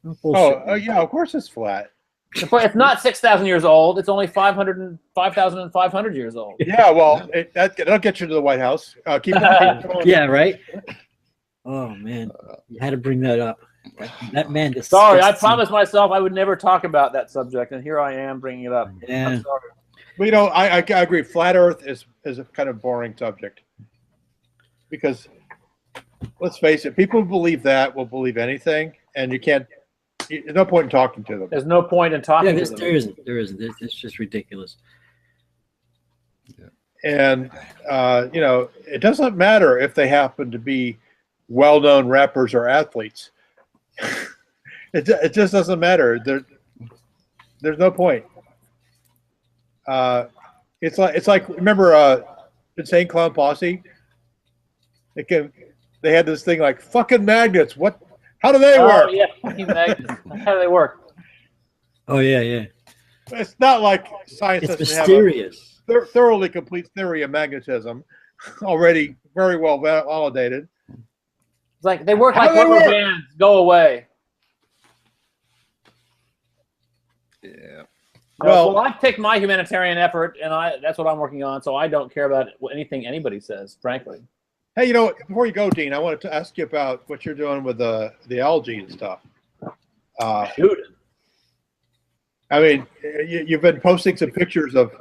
Yeah, of course it's flat. It's not 6,000 years old. It's only 5,500 years old. Yeah, well, that'll get you to the White House. Keep yeah, right. Oh man, you had to bring that up. That man. Sorry, I promised myself I would never talk about that subject, and here I am bringing it up. Yeah. I'm sorry. Well, I agree. Flat Earth is a kind of boring subject because, let's face it, people who believe that will believe anything, and you can't. There's no point in talking to them. There's no point in talking to them. There isn't. It's just ridiculous. Yeah. And it doesn't matter if they happen to be well-known rappers or athletes. It just doesn't matter. There's no point. It's like remember Insane Clown Posse? They had this thing like fucking magnets. What? How do they work? Oh yeah, fucking magnets. How do they work? Oh yeah. It's not like science it's doesn't mysterious. have a thoroughly complete theory of magnetism, already very well validated. It's like they work like rubber bands. Go away. Yeah. Well, I've taken my humanitarian effort, and that's what I'm working on. So I don't care about anything anybody says, frankly. Hey, before you go, Dean, I wanted to ask you about what you're doing with the algae and stuff. Shoot. I mean, you've been posting some pictures of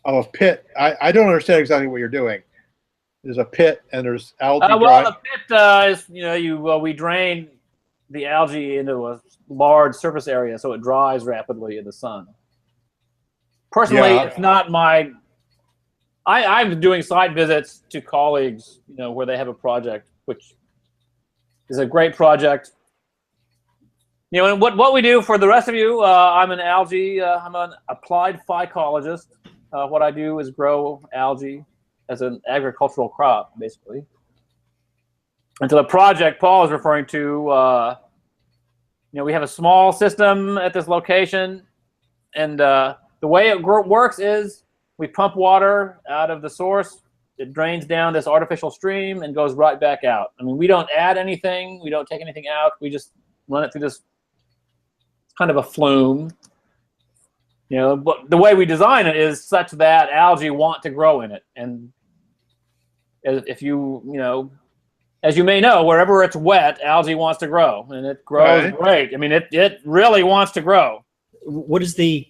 a pit. I don't understand exactly what you're doing. There's a pit and there's algae. The pit is we drain the algae into a large surface area so it dries rapidly in the sun. Personally, it's not my. I'm doing site visits to colleagues, where they have a project, which is a great project. And what we do for the rest of you, I'm an applied phycologist. What I do is grow algae as an agricultural crop, basically. And so the project Paul is referring to, we have a small system at this location, and the way it works is we pump water out of the source. It drains down this artificial stream and goes right back out. I mean, we don't add anything. We don't take anything out. We just run it through this kind of a flume. But the way we design it is such that algae want to grow in it. And if as you may know, wherever it's wet, algae wants to grow, and it grows great. I mean, it really wants to grow. What is the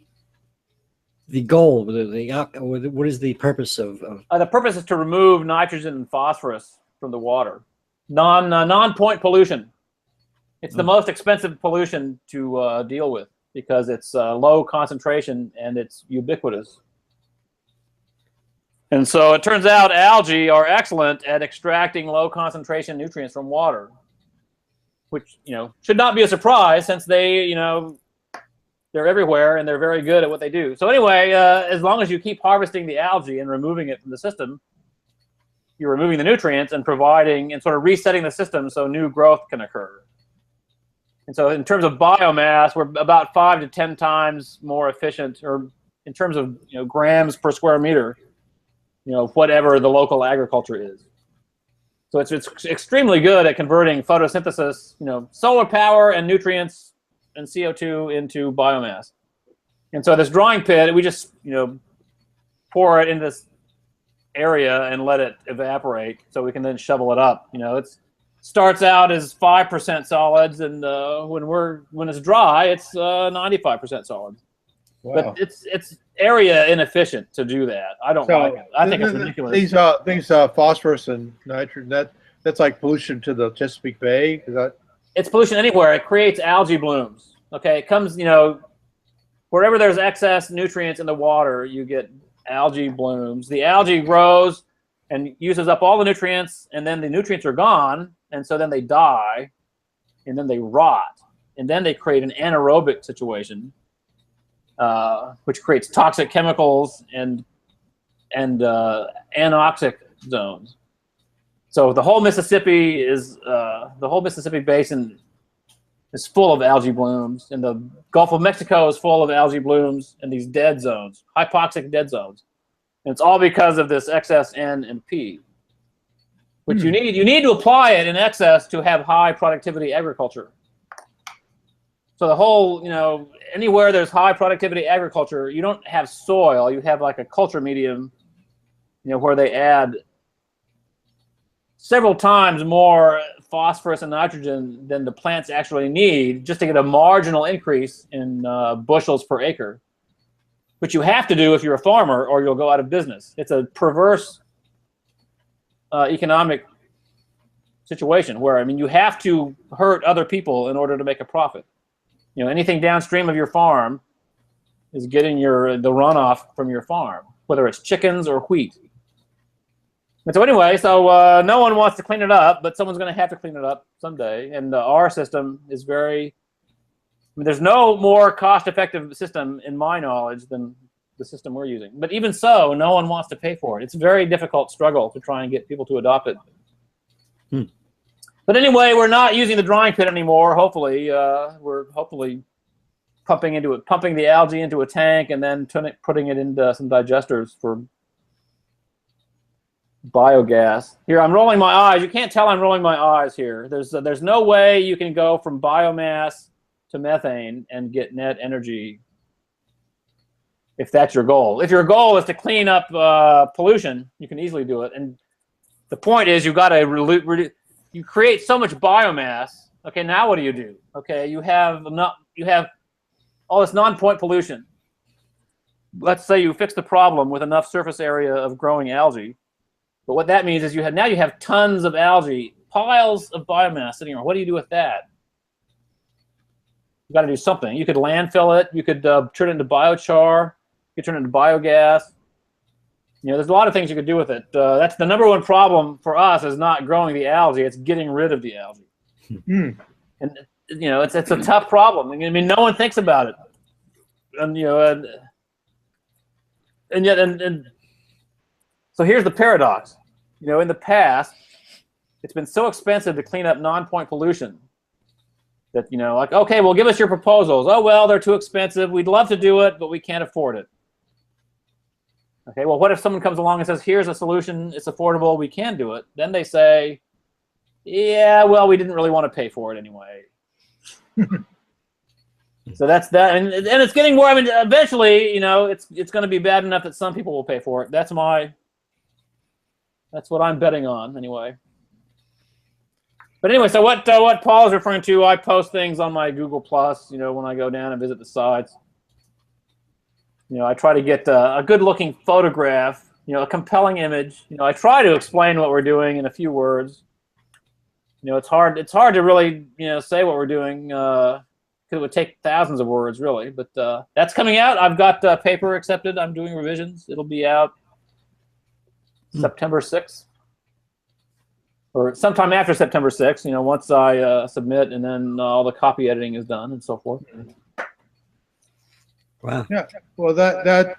the goal, what is the purpose of The purpose is to remove nitrogen and phosphorus from the water. Non-point pollution. It's the most expensive pollution to deal with because it's low concentration and it's ubiquitous. And so it turns out algae are excellent at extracting low concentration nutrients from water, which should not be a surprise since they they're everywhere and they're very good at what they do. So anyway, as long as you keep harvesting the algae and removing it from the system, you're removing the nutrients and providing and sort of resetting the system so new growth can occur. And so in terms of biomass, we're about 5 to 10 times more efficient, or in terms of grams per square meter, whatever the local agriculture is. So it's extremely good at converting photosynthesis, solar power and nutrients and CO2 into biomass. And so this drying pit, we just pour it in this area and let it evaporate so we can then shovel it up. It starts out as 5% solids, and when it's dry, it's 95% solids. Wow. But it's area inefficient to do that. I don't like it. I think it's ridiculous. These phosphorus and nitrogen, that's like pollution to the Chesapeake Bay. Is that? It's pollution anywhere. It creates algae blooms. Okay, it comes, wherever there's excess nutrients in the water, you get algae blooms. The algae grows and uses up all the nutrients, and then the nutrients are gone, and so then they die, and then they rot, and then they create an anaerobic situation, which creates toxic chemicals and anoxic zones. So the whole Mississippi basin is full of algae blooms, and the Gulf of Mexico is full of algae blooms and these dead zones, hypoxic dead zones. And it's all because of this excess N and P, which you need to apply it in excess to have high productivity agriculture. So the whole, anywhere there's high productivity agriculture, you don't have soil, you have like a culture medium, where they add several times more phosphorus and nitrogen than the plants actually need just to get a marginal increase in bushels per acre, which you have to do if you're a farmer or you'll go out of business. It's a perverse economic situation where, you have to hurt other people in order to make a profit. Anything downstream of your farm is getting the runoff from your farm, whether it's chickens or wheat. And so anyway, no one wants to clean it up, but someone's going to have to clean it up someday. And our system is there's no more cost-effective system, in my knowledge, than the system we're using. But even so, no one wants to pay for it. It's a very difficult struggle to try and get people to adopt it. But anyway, we're not using the drying pit anymore. Hopefully, we're pumping the algae into a tank and then putting it into some digesters for biogas. Here, I'm rolling my eyes. You can't tell I'm rolling my eyes here. There's no way you can go from biomass to methane and get net energy if that's your goal. If your goal is to clean up pollution, you can easily do it. And the point is, you've got to you create so much biomass. Okay, now what do? Okay, you have all this non-point pollution. Let's say you fix the problem with enough surface area of growing algae. But what that means is now you have tons of algae, piles of biomass sitting around. What do you do with that? You've got to do something. You could landfill it. You could turn it into biochar. You could turn it into biogas. There's a lot of things you could do with it. That's the number one problem for us is not growing the algae. It's getting rid of the algae. And it's a tough problem. No one thinks about it. And so here's the paradox. In the past, it's been so expensive to clean up non-point pollution that, okay, well, give us your proposals. Oh, well, they're too expensive. We'd love to do it, but we can't afford it. Okay, well, what if someone comes along and says, here's a solution, it's affordable, we can do it? Then they say, yeah, well, we didn't really want to pay for it anyway. So that's that, and it's getting more. Eventually, it's going to be bad enough that some people will pay for it. That's what I'm betting on, anyway. But anyway, so what Paul is referring to, I post things on my Google Plus, when I go down and visit the sites. You know, I try to get a good-looking photograph, you know, a compelling image. You know, I try to explain what we're doing in a few words. You know, it's hard to really, you know, say what we're doing because it would take thousands of words, really. But that's coming out. I've got paper accepted. I'm doing revisions. It'll be out September 6th. Or sometime after September 6th, you know, once I submit and then all the copy editing is done and so forth. Wow. Yeah. Well, that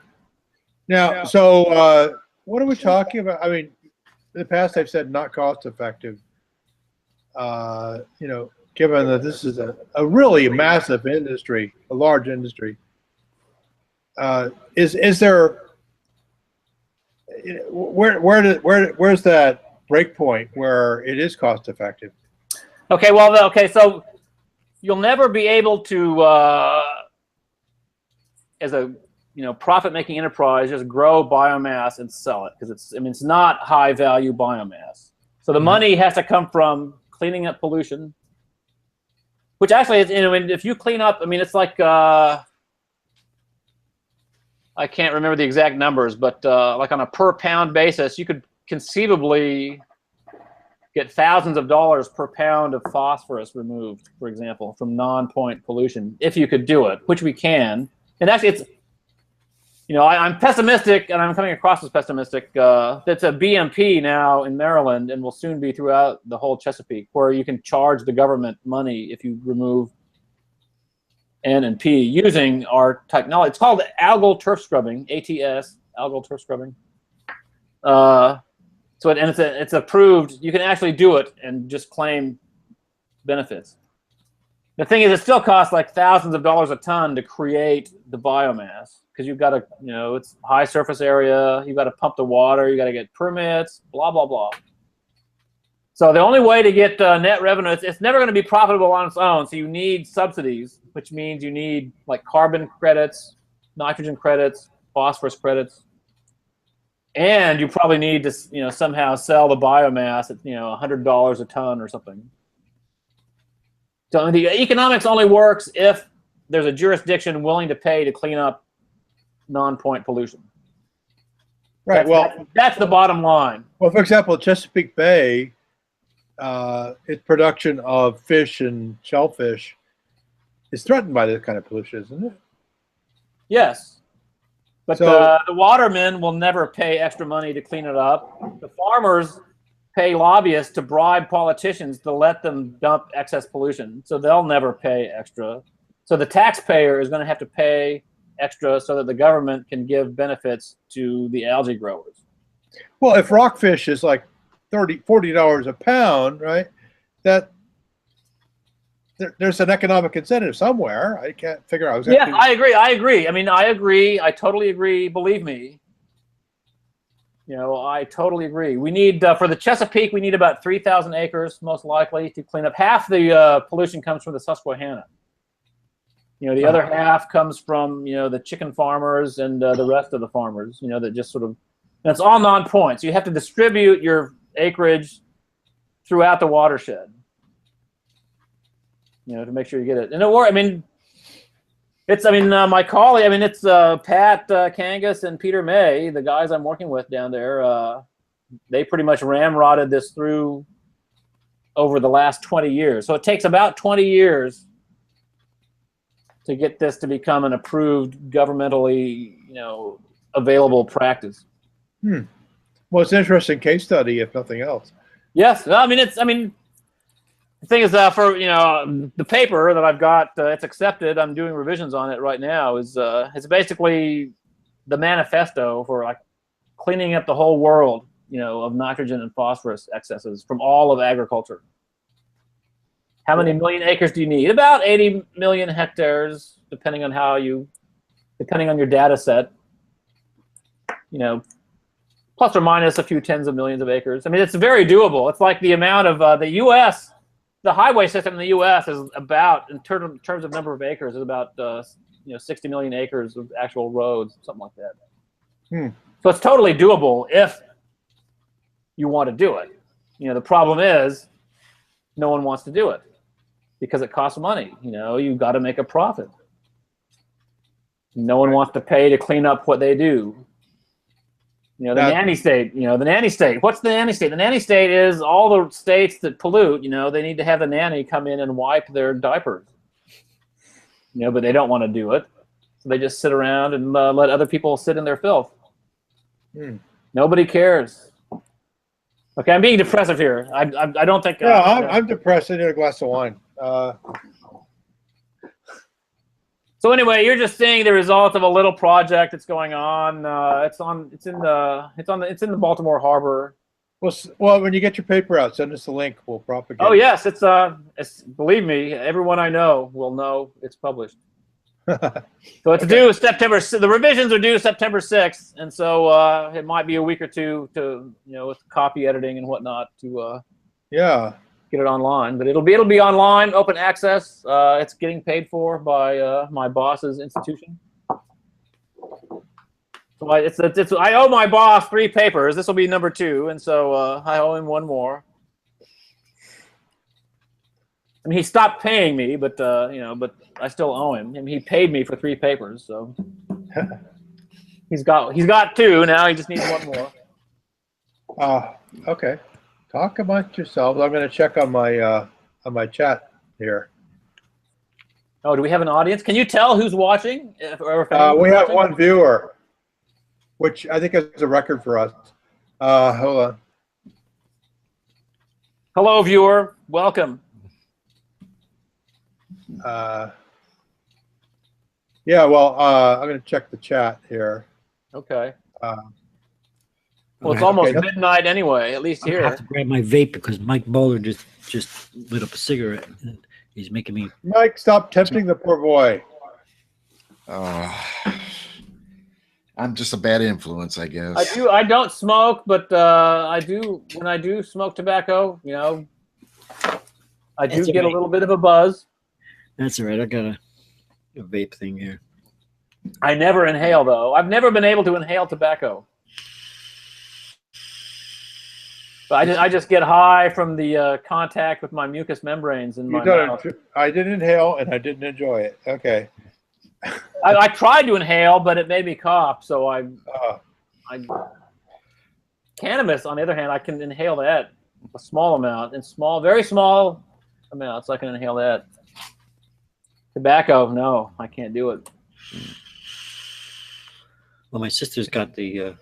now. So, what are we talking about? I mean, in the past, I've said not cost effective. You know, given that this is a really massive industry, a large industry, is there? Where's that break point where it is cost effective? Okay. Well, okay. So you'll never be able to. As a profit-making enterprise, just grow biomass and sell it because it's not high-value biomass. So the money has to come from cleaning up pollution, which actually is, if you clean up, it's like I can't remember the exact numbers, but like on a per-pound basis, you could conceivably get thousands of dollars per pound of phosphorus removed, for example, from non-point pollution, if you could do it, which we can. And actually, it's, I'm pessimistic, and I'm coming across as pessimistic. It's a BMP now in Maryland, and will soon be throughout the whole Chesapeake, where you can charge the government money if you remove N and P using our technology. It's called algal turf scrubbing, ATS, algal turf scrubbing. It's approved. You can actually do it and just claim benefits. The thing is, it still costs like thousands of dollars a ton to create the biomass because you've got to, it's high surface area. You've got to pump the water. You got to get permits. Blah blah blah. So the only way to get net revenue, it's never going to be profitable on its own. So you need subsidies, which means you need like carbon credits, nitrogen credits, phosphorus credits, and you probably need to, somehow sell the biomass at, $100 a ton or something. So the economics only works if there's a jurisdiction willing to pay to clean up non-point pollution. Right. That's the bottom line. Well, for example, Chesapeake Bay, its production of fish and shellfish is threatened by this kind of pollution, isn't it? Yes. But So, the watermen will never pay extra money to clean it up. The farmers pay lobbyists to bribe politicians to let them dump excess pollution. So they'll never pay extra. So the taxpayer is going to have to pay extra so that the government can give benefits to the algae growers. well, if rockfish is like $40 a pound, right? There's an economic incentive somewhere. I can't figure out exactly. Yeah, I agree. I agree. I totally agree. Believe me. I totally agree. We need, for the Chesapeake, we need about 3,000 acres, most likely, to clean up. Half the pollution comes from the Susquehanna. The other half comes from, the chicken farmers and the rest of the farmers, that just sort of, and it's all non-point. So you have to distribute your acreage throughout the watershed, to make sure you get it. And my colleague, it's Pat Kangas and Peter May, the guys I'm working with down there. They pretty much ramrodded this through over the last 20 years. So it takes about 20 years to get this to become an approved, governmentally, available practice. Well, it's an interesting case study, if nothing else. Yes, the thing is, for the paper that I've got, it's accepted. I'm doing revisions on it right now. It's basically the manifesto for like cleaning up the whole world, of nitrogen and phosphorus excesses from all of agriculture. How many million acres do you need? About 80 million hectares, depending on your data set. Plus or minus a few tens of millions of acres. It's very doable. It's like the amount of the U.S. The highway system in the U.S. is about, in terms of number of acres, is about 60 million acres of actual roads, something like that. So it's totally doable if you want to do it. The problem is no one wants to do it because it costs money. You've got to make a profit. No one wants to pay to clean up what they do. You know, the nanny state. You know, the nanny state. What's the nanny state? The nanny state is all the states that pollute. You know, they need to have the nanny come in and wipe their diapers. You know, but they don't want to do it, so they just sit around and let other people sit in their filth. Nobody cares. Okay, I'm being depressive here. I don't think. Yeah, I'm depressed. I need a glass of wine. So anyway, you're just seeing the result of a little project that's going on. It's in the Baltimore Harbor. Well, when you get your paper out, send us the link. We'll propagate. Oh yes, it's believe me, everyone I know will know it's published. So it's due September. The revisions are due September 6th, and so it might be a week or two to with copy editing and whatnot to get it online. But it'll be online, open access. It's getting paid for by my boss's institution. So I owe my boss 3 papers. This will be number 2, and so I owe him 1 more. I mean, he stopped paying me, but but I still owe him. I mean, he paid me for 3 papers, so he's got 2 now. He just needs 1 more. Okay. Talk amongst yourselves. I'm going to check on my chat here. Oh, do we have an audience? Can you tell who's watching? We have 1 viewer, which I think is a record for us. Hold on. Hello, viewer. Welcome. Yeah, well, I'm going to check the chat here. Okay. Well, it's almost midnight anyway, at least here. I have to grab my vape because Mike Bowler just lit up a cigarette. And he's making me. Mike, stop tempting the poor boy. I'm just a bad influence, I guess. I don't smoke, but I do when I do smoke tobacco. I do get a little bit of a buzz. That's all right. I got a vape thing here. I never inhale though. I've never been able to inhale tobacco. But I just get high from the contact with my mucous membranes in my mouth. I didn't inhale and I didn't enjoy it. Okay. I tried to inhale, but it made me cough. So cannabis, on the other hand, I can inhale that a small amount, in very small amounts. I can inhale that. Tobacco, no, I can't do it. Well, my sister's got the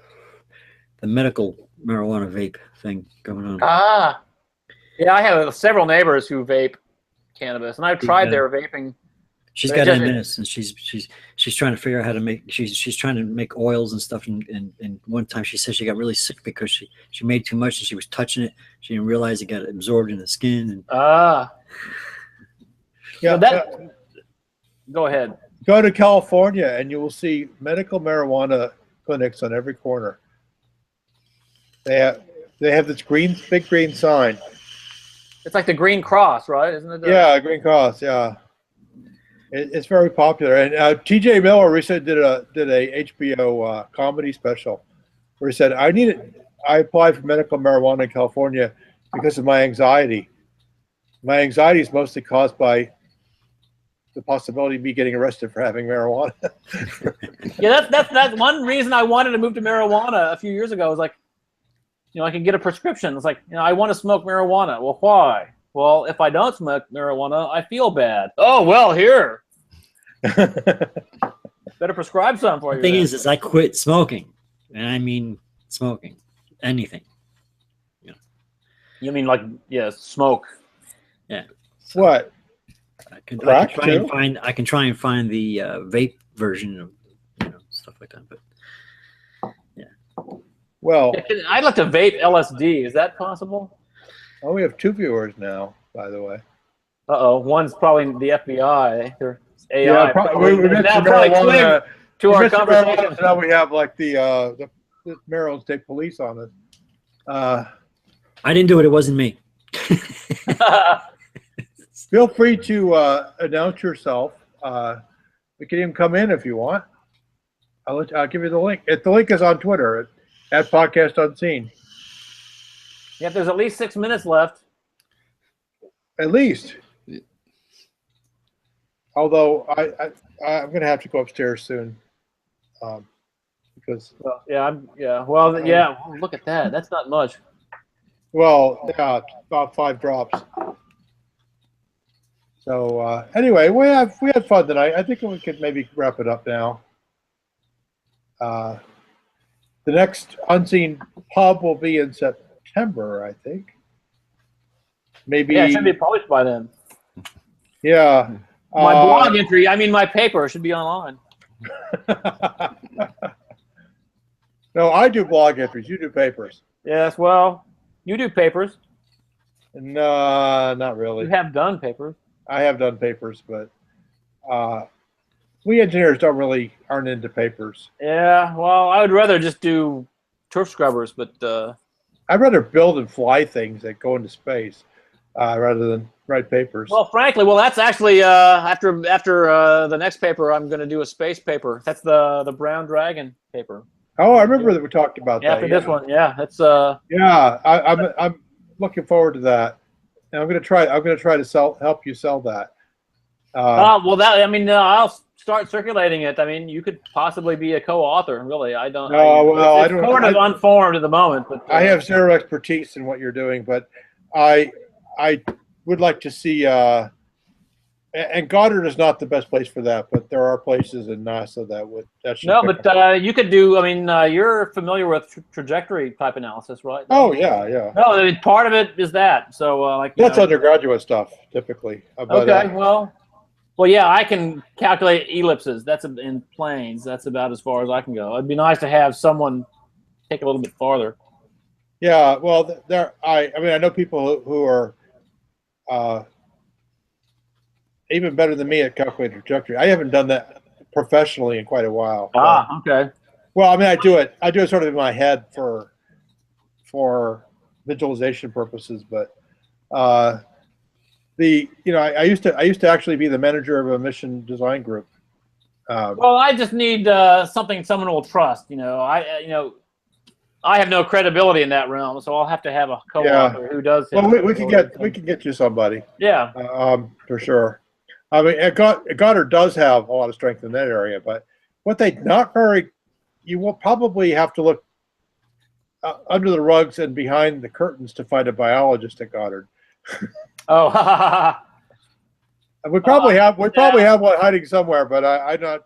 medical marijuana vape thing going on. Yeah, I have several neighbors who vape cannabis, and I've tried their vaping. She's got MS, and she's trying to figure out how to make. She's trying to make oils and stuff. And one time she said she got really sick because she made too much and she was touching it. She didn't realize it got absorbed in the skin. And yeah. So go ahead. Go to California and you will see medical marijuana clinics on every corner. They have this big green sign. It's like the Green Cross, right? Isn't it? Yeah, Green Cross. Yeah, it's very popular. And T.J. Miller recently did a HBO comedy special where he said, I applied for medical marijuana in California because of my anxiety. My anxiety is mostly caused by the possibility of me getting arrested for having marijuana. Yeah, that's one reason I wanted to move to marijuana a few years ago. Was like, I can get a prescription. It's like, I want to smoke marijuana. Well, why? Well, if I don't smoke marijuana, I feel bad. Oh, well, here. Better prescribe some for you. The thing is I quit smoking. And I mean smoking. Anything. You mean smoke? Yeah. What? I can try and find the vape version of stuff like that, but well, I'd like to vape LSD. Is that possible? Oh, we have 2 viewers now, by the way. One's probably the FBI. They're AI. Yeah, we mentioned marijuana to our conversation. Now we have like the Maryland State Police on it. I didn't do it. It wasn't me. Feel free to announce yourself. You can even come in if you want. I'll give you the link. The link is on Twitter at Podcast Unseen. Yeah, there's at least 6 minutes left. At least. Although I'm going to have to go upstairs soon. Because Well, yeah. Well, yeah. Look at that. That's not much. well, yeah, about 5 drops. So anyway, we had fun tonight. I think we could maybe wrap it up now. The next Unseen Pub will be in September, I think. Maybe. Yeah, it should be published by then. Yeah. My blog entry, I mean my paper, should be online. No, I do blog entries. You do papers. Yes, well, you do papers. No, not You really. have done papers. I have done papers, but we engineers aren't into papers. Yeah, well, I would rather just do turf scrubbers, but I'd rather build and fly things that go into space rather than write papers. well, frankly, that's actually after the next paper, I'm going to do a space paper. That's the Brown Dragon paper. Oh, I remember that we talked about that. After this one, yeah, that's Yeah, I'm looking forward to that, and I'm gonna try to help you sell that. well, that I mean, I'll start circulating it. I mean, you could possibly be a co-author. Really, I don't. No, well, it's I don't. sort of unformed at the moment, but I have zero expertise in what you're doing, but I would like to see. And Goddard is not the best place for that, but there are places in NASA that should. No, pick but up. you could do. I mean, you're familiar with trajectory type analysis, right? Oh yeah. No, I mean, part of it is that. So like That's undergraduate stuff typically. But, okay. Well, yeah, I can calculate ellipses. That's in planes. That's about as far as I can go. It'd be nice to have someone take a little bit farther. Yeah, well, I mean, I know people who are even better than me at calculating trajectory. I haven't done that professionally in quite a while. Ah, okay. Well, I mean, I do it sort of in my head for visualization purposes, but I used to actually be the manager of a mission design group. Well, I just need someone will trust. I have no credibility in that realm, so I'll have to have a co-author who does. Well, we can get you somebody. Yeah. For sure. I mean, Goddard does have a lot of strength in that area, but you will probably have to look under the rugs and behind the curtains to find a biologist at Goddard. Oh. We probably have one hiding somewhere, but I'm not.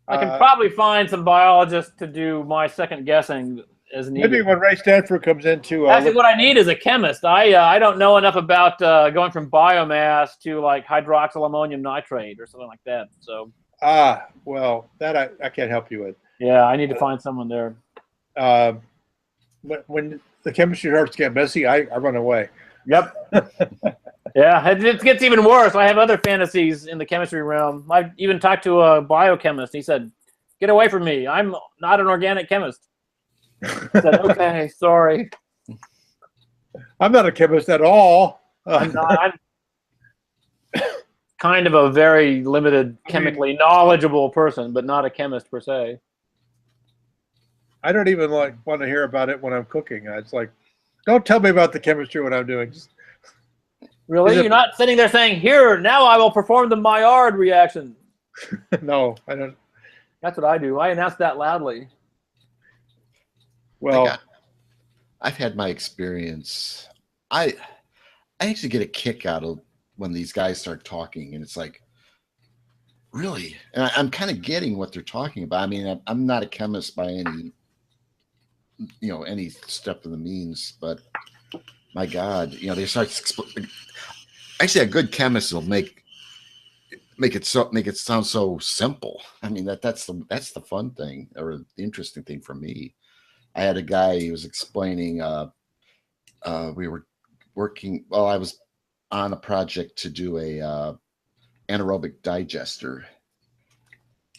I can probably find some biologists to do my second guessing as needed. Maybe when Ray Stanford comes into actually, what I need is a chemist. I don't know enough about going from biomass to like hydroxyl ammonium nitrate or something like that. So well, that I can't help you with. Yeah, I need to find someone there. When the chemistry starts to get messy, I run away. Yep. Yeah, it gets even worse. I have other fantasies in the chemistry realm. I've even talked to a biochemist. He said, "Get away from me. I'm not an organic chemist." I said, "Okay, sorry. I'm not a chemist at all." I'm kind of a very limited, chemically knowledgeable person, but not a chemist per se. I don't even want to hear about it when I'm cooking. It's like, don't tell me about the chemistry when I'm doing. Really? You're not sitting there saying, "Here, now I will perform the Maillard reaction." No, I don't. That's what I do. I announce that loudly. Well, I've had my experience. I actually get a kick out of when these guys start talking, and it's like, really? And I'm kind of getting what they're talking about. I mean, I'm not a chemist by any step of the means, but my God, they start. Actually, a good chemist will make it sound so simple. I mean, that's the fun thing or the interesting thing for me. I had a guy, he was explaining, we were working, well, I was on a project to do a anaerobic digester,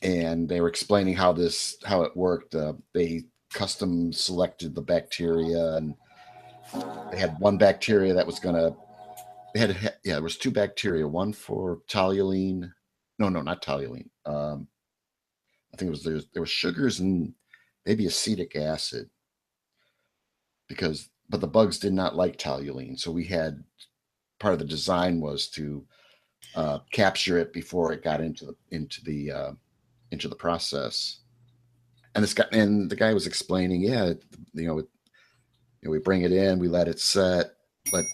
and they were explaining how it worked. They custom selected the bacteria, and they had one bacteria that was going to, there was two bacteria, one for toluene. No, not toluene. I think there was sugars and maybe acetic acid, but the bugs did not like toluene. So we had, part of the design was to capture it before it got into the process. and the guy was explaining, yeah, we bring it in, we let it set, let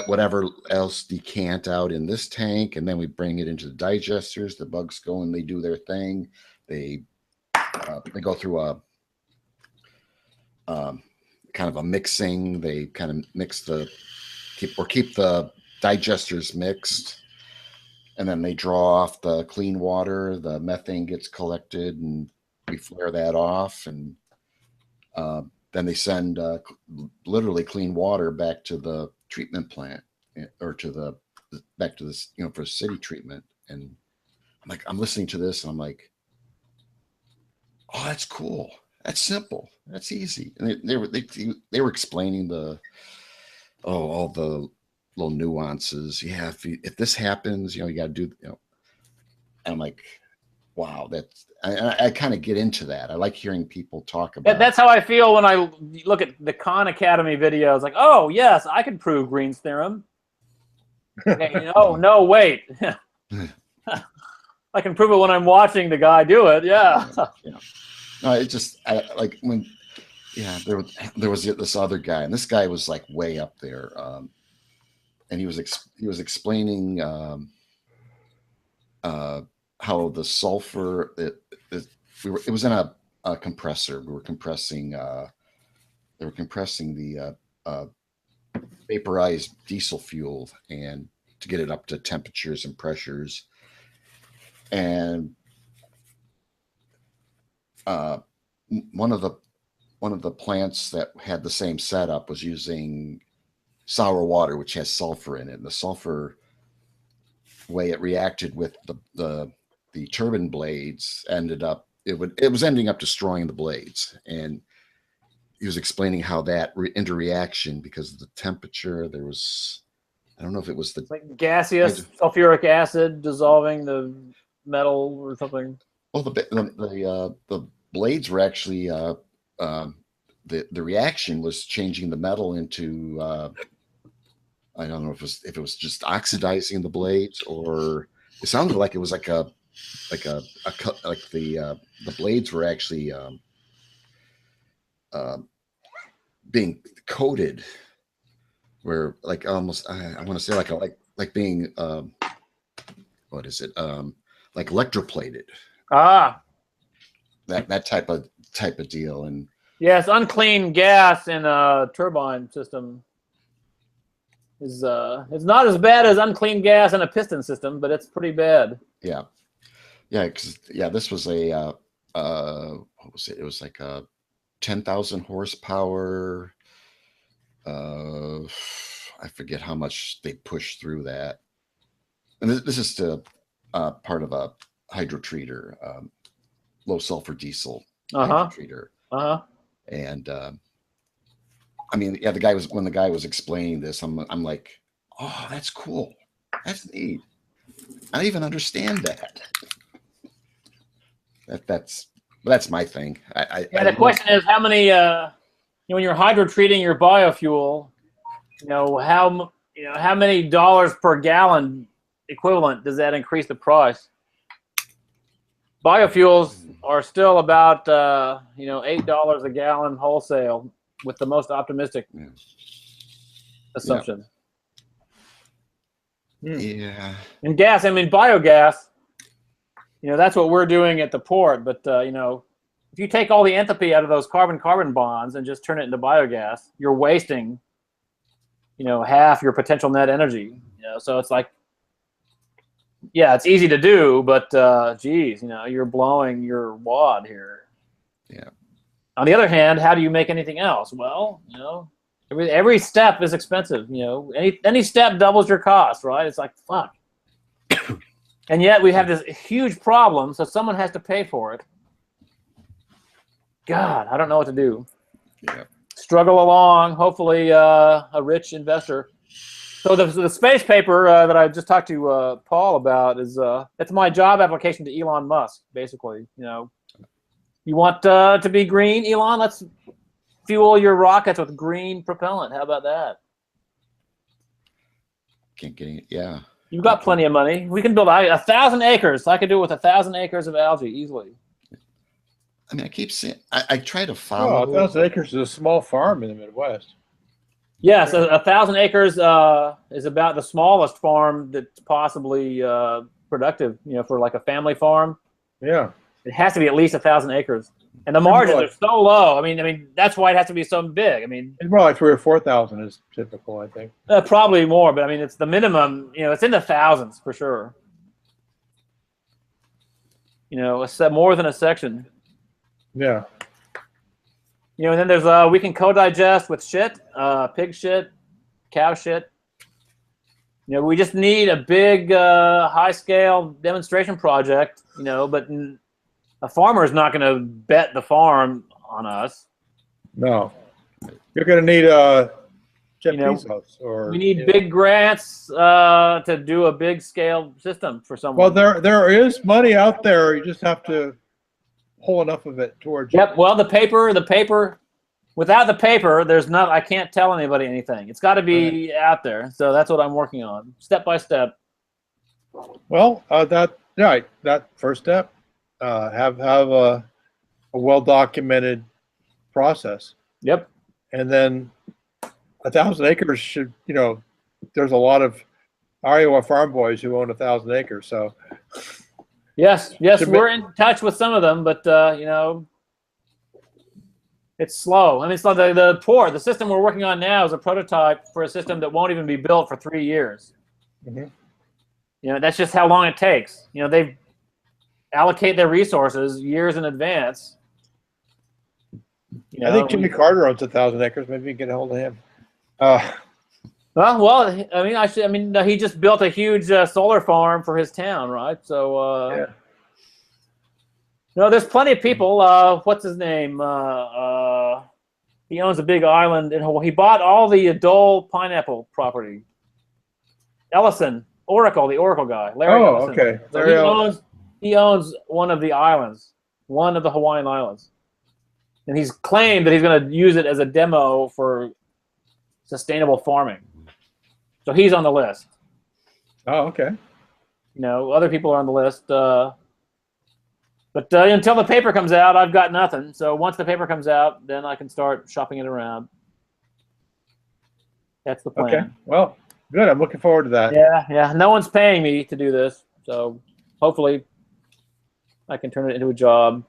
whatever else decant out in this tank, and then we bring it into the digesters. The bugs go and they do their thing. They go through a kind of a mixing. They kind of mix keep the digesters mixed, and then they draw off the clean water. The methane gets collected, and we flare that off, and then they send literally clean water back to the treatment plant, or back to this, for city treatment. And I'm listening to this, and I'm like, oh, that's cool. That's simple. That's easy. And they were explaining all the little nuances. Yeah, if this happens, you got to do. And I'm like, wow, I kind of get into that. I like hearing people talk about. That's how I feel when I look at the Khan Academy videos. Like, oh yes, I can prove Green's theorem. Okay, no, wait. I can prove it when I'm watching the guy do it. Yeah. No, it just like when, there was this other guy, and this guy was like way up there, and he was explaining how the sulfur it was in a compressor. We were compressing. They were compressing the vaporized diesel fuel, and to get it up to temperatures and pressures, and one of the plants that had the same setup was using sour water, which has sulfur in it. And the sulfur way it reacted with the turbine blades it was ending up destroying the blades. And he was explaining how that interreaction, because of the temperature, there was, I don't know if it was it's like gaseous sulfuric acid dissolving the metal or something. Well, the blades were actually the reaction was changing the metal into I don't know if it was just oxidizing the blades, or it sounded like it was like the blades were actually being coated, where like almost I want to say like being what is it like electroplated. That type of deal. And yes, unclean gas in a turbine system is it's not as bad as unclean gas in a piston system, but it's pretty bad. Because this was a what was it? It was like a 10,000 horsepower. I forget how much they pushed through that. And this is to part of a hydrotreater, low sulfur diesel hydrotreater. And I mean, when the guy was explaining this, I'm like, oh, that's cool. That's neat. I don't even understand that. That's my thing. The question is how many when you're hydrotreating your biofuel, how many dollars per gallon equivalent does that increase the price? Biofuels are still about $8 a gallon wholesale with the most optimistic assumption. Yeah. And gas, I mean biogas, that's what we're doing at the port. But if you take all the enthalpy out of those carbon-carbon bonds and just turn it into biogas, you're wasting, half your potential net energy. So it's like, yeah, it's easy to do, but geez, you're blowing your wad here. Yeah. On the other hand, how do you make anything else? Well, every step is expensive. Any step doubles your cost, right? It's like, fuck. And yet we have this huge problem, so someone has to pay for it. God, I don't know what to do. Yeah. Struggle along. Hopefully, a rich investor. So the space paper that I just talked to Paul about is it's my job application to Elon Musk. Basically, you want to be green, Elon? Let's fuel your rockets with green propellant. How about that? Can't get it. Yeah. You've got plenty of money. We can build 1,000 acres. I could do it with 1,000 acres of algae easily. I mean, I keep seeing. I try to Oh, follow. 1,000 acres is a small farm in the Midwest. Yes, 1,000 acres is about the smallest farm that's possibly productive. You know, for like a family farm, Yeah. it has to be at least 1,000 acres, and the margins are so low. I mean, that's why it has to be so big. I mean, It's more like 3,000 or 4,000 is typical, I think. probably more, but I mean, it's the minimum. You know, it's in the thousands for sure. You know, it's more than a section. Yeah. You know, and then there's we can co-digest with shit, pig shit, cow shit. You know, we just need a big, high-scale demonstration project. You know, but a farmer is not going to bet the farm on us. No. You're going to need Jeff You know, Bezos or. We need big grants to do a big-scale system for someone. Well, there is money out there. You just have to pull enough of it towards. Yep. Well, the paper. Without the paper, there's not. I can't tell anybody anything. It's got to be out there. So that's what I'm working on, step by step. Well, that first step, have a well-documented process, Yep. and then 1,000 acres should, you know, there's a lot of Iowa farm boys who own 1,000 acres, so. Yes, Should we're in touch with some of them, but you know, it's slow. I mean, it's like the system we're working on now is a prototype for a system that won't even be built for 3 years. Mhm. You know, that's just how long it takes. You know, they allocate their resources years in advance. You I think know, Jimmy Carter owns 1,000 acres. Maybe you can get a hold of him. well, I mean, he just built a huge solar farm for his town, right? So, Yeah. no, there's plenty of people. What's his name? He owns a big island in Hawaii. He bought all the Dole pineapple property. Ellison, Oracle, the Oracle guy, Larry Oh, Ellison. okay. So Larry Ellison. he owns one of the islands, one of the Hawaiian islands, and he's claimed that he's going to use it as a demo for sustainable farming. So he's on the list. Oh, okay. You know, other people are on the list. But until the paper comes out, I've got nothing. So once the paper comes out, then I can start shopping it around. That's the plan. Okay. Well, good. I'm looking forward to that. Yeah. No one's paying me to do this, so hopefully I can turn it into a job.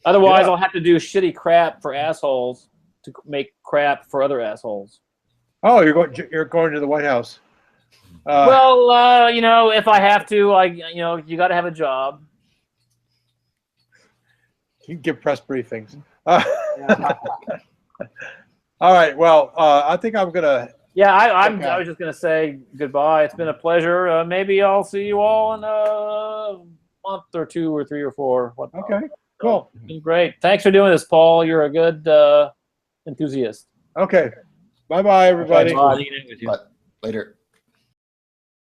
Otherwise, Yeah. I'll have to do shitty crap for assholes to make crap for other assholes. Oh, you're going to the White House. Well, you know, if I have to, you got to have a job. You can give press briefings. All right. Well, I think I'm gonna. Yeah, I Okay. was just gonna say goodbye. It's been a pleasure. Maybe I'll see you all in a month or 2 or 3 or 4. Whatnot. Okay. Cool. It's been great. Thanks for doing this, Paul. You're a good enthusiast. Okay. Bye, everybody. Bye. Lean in with you. But later.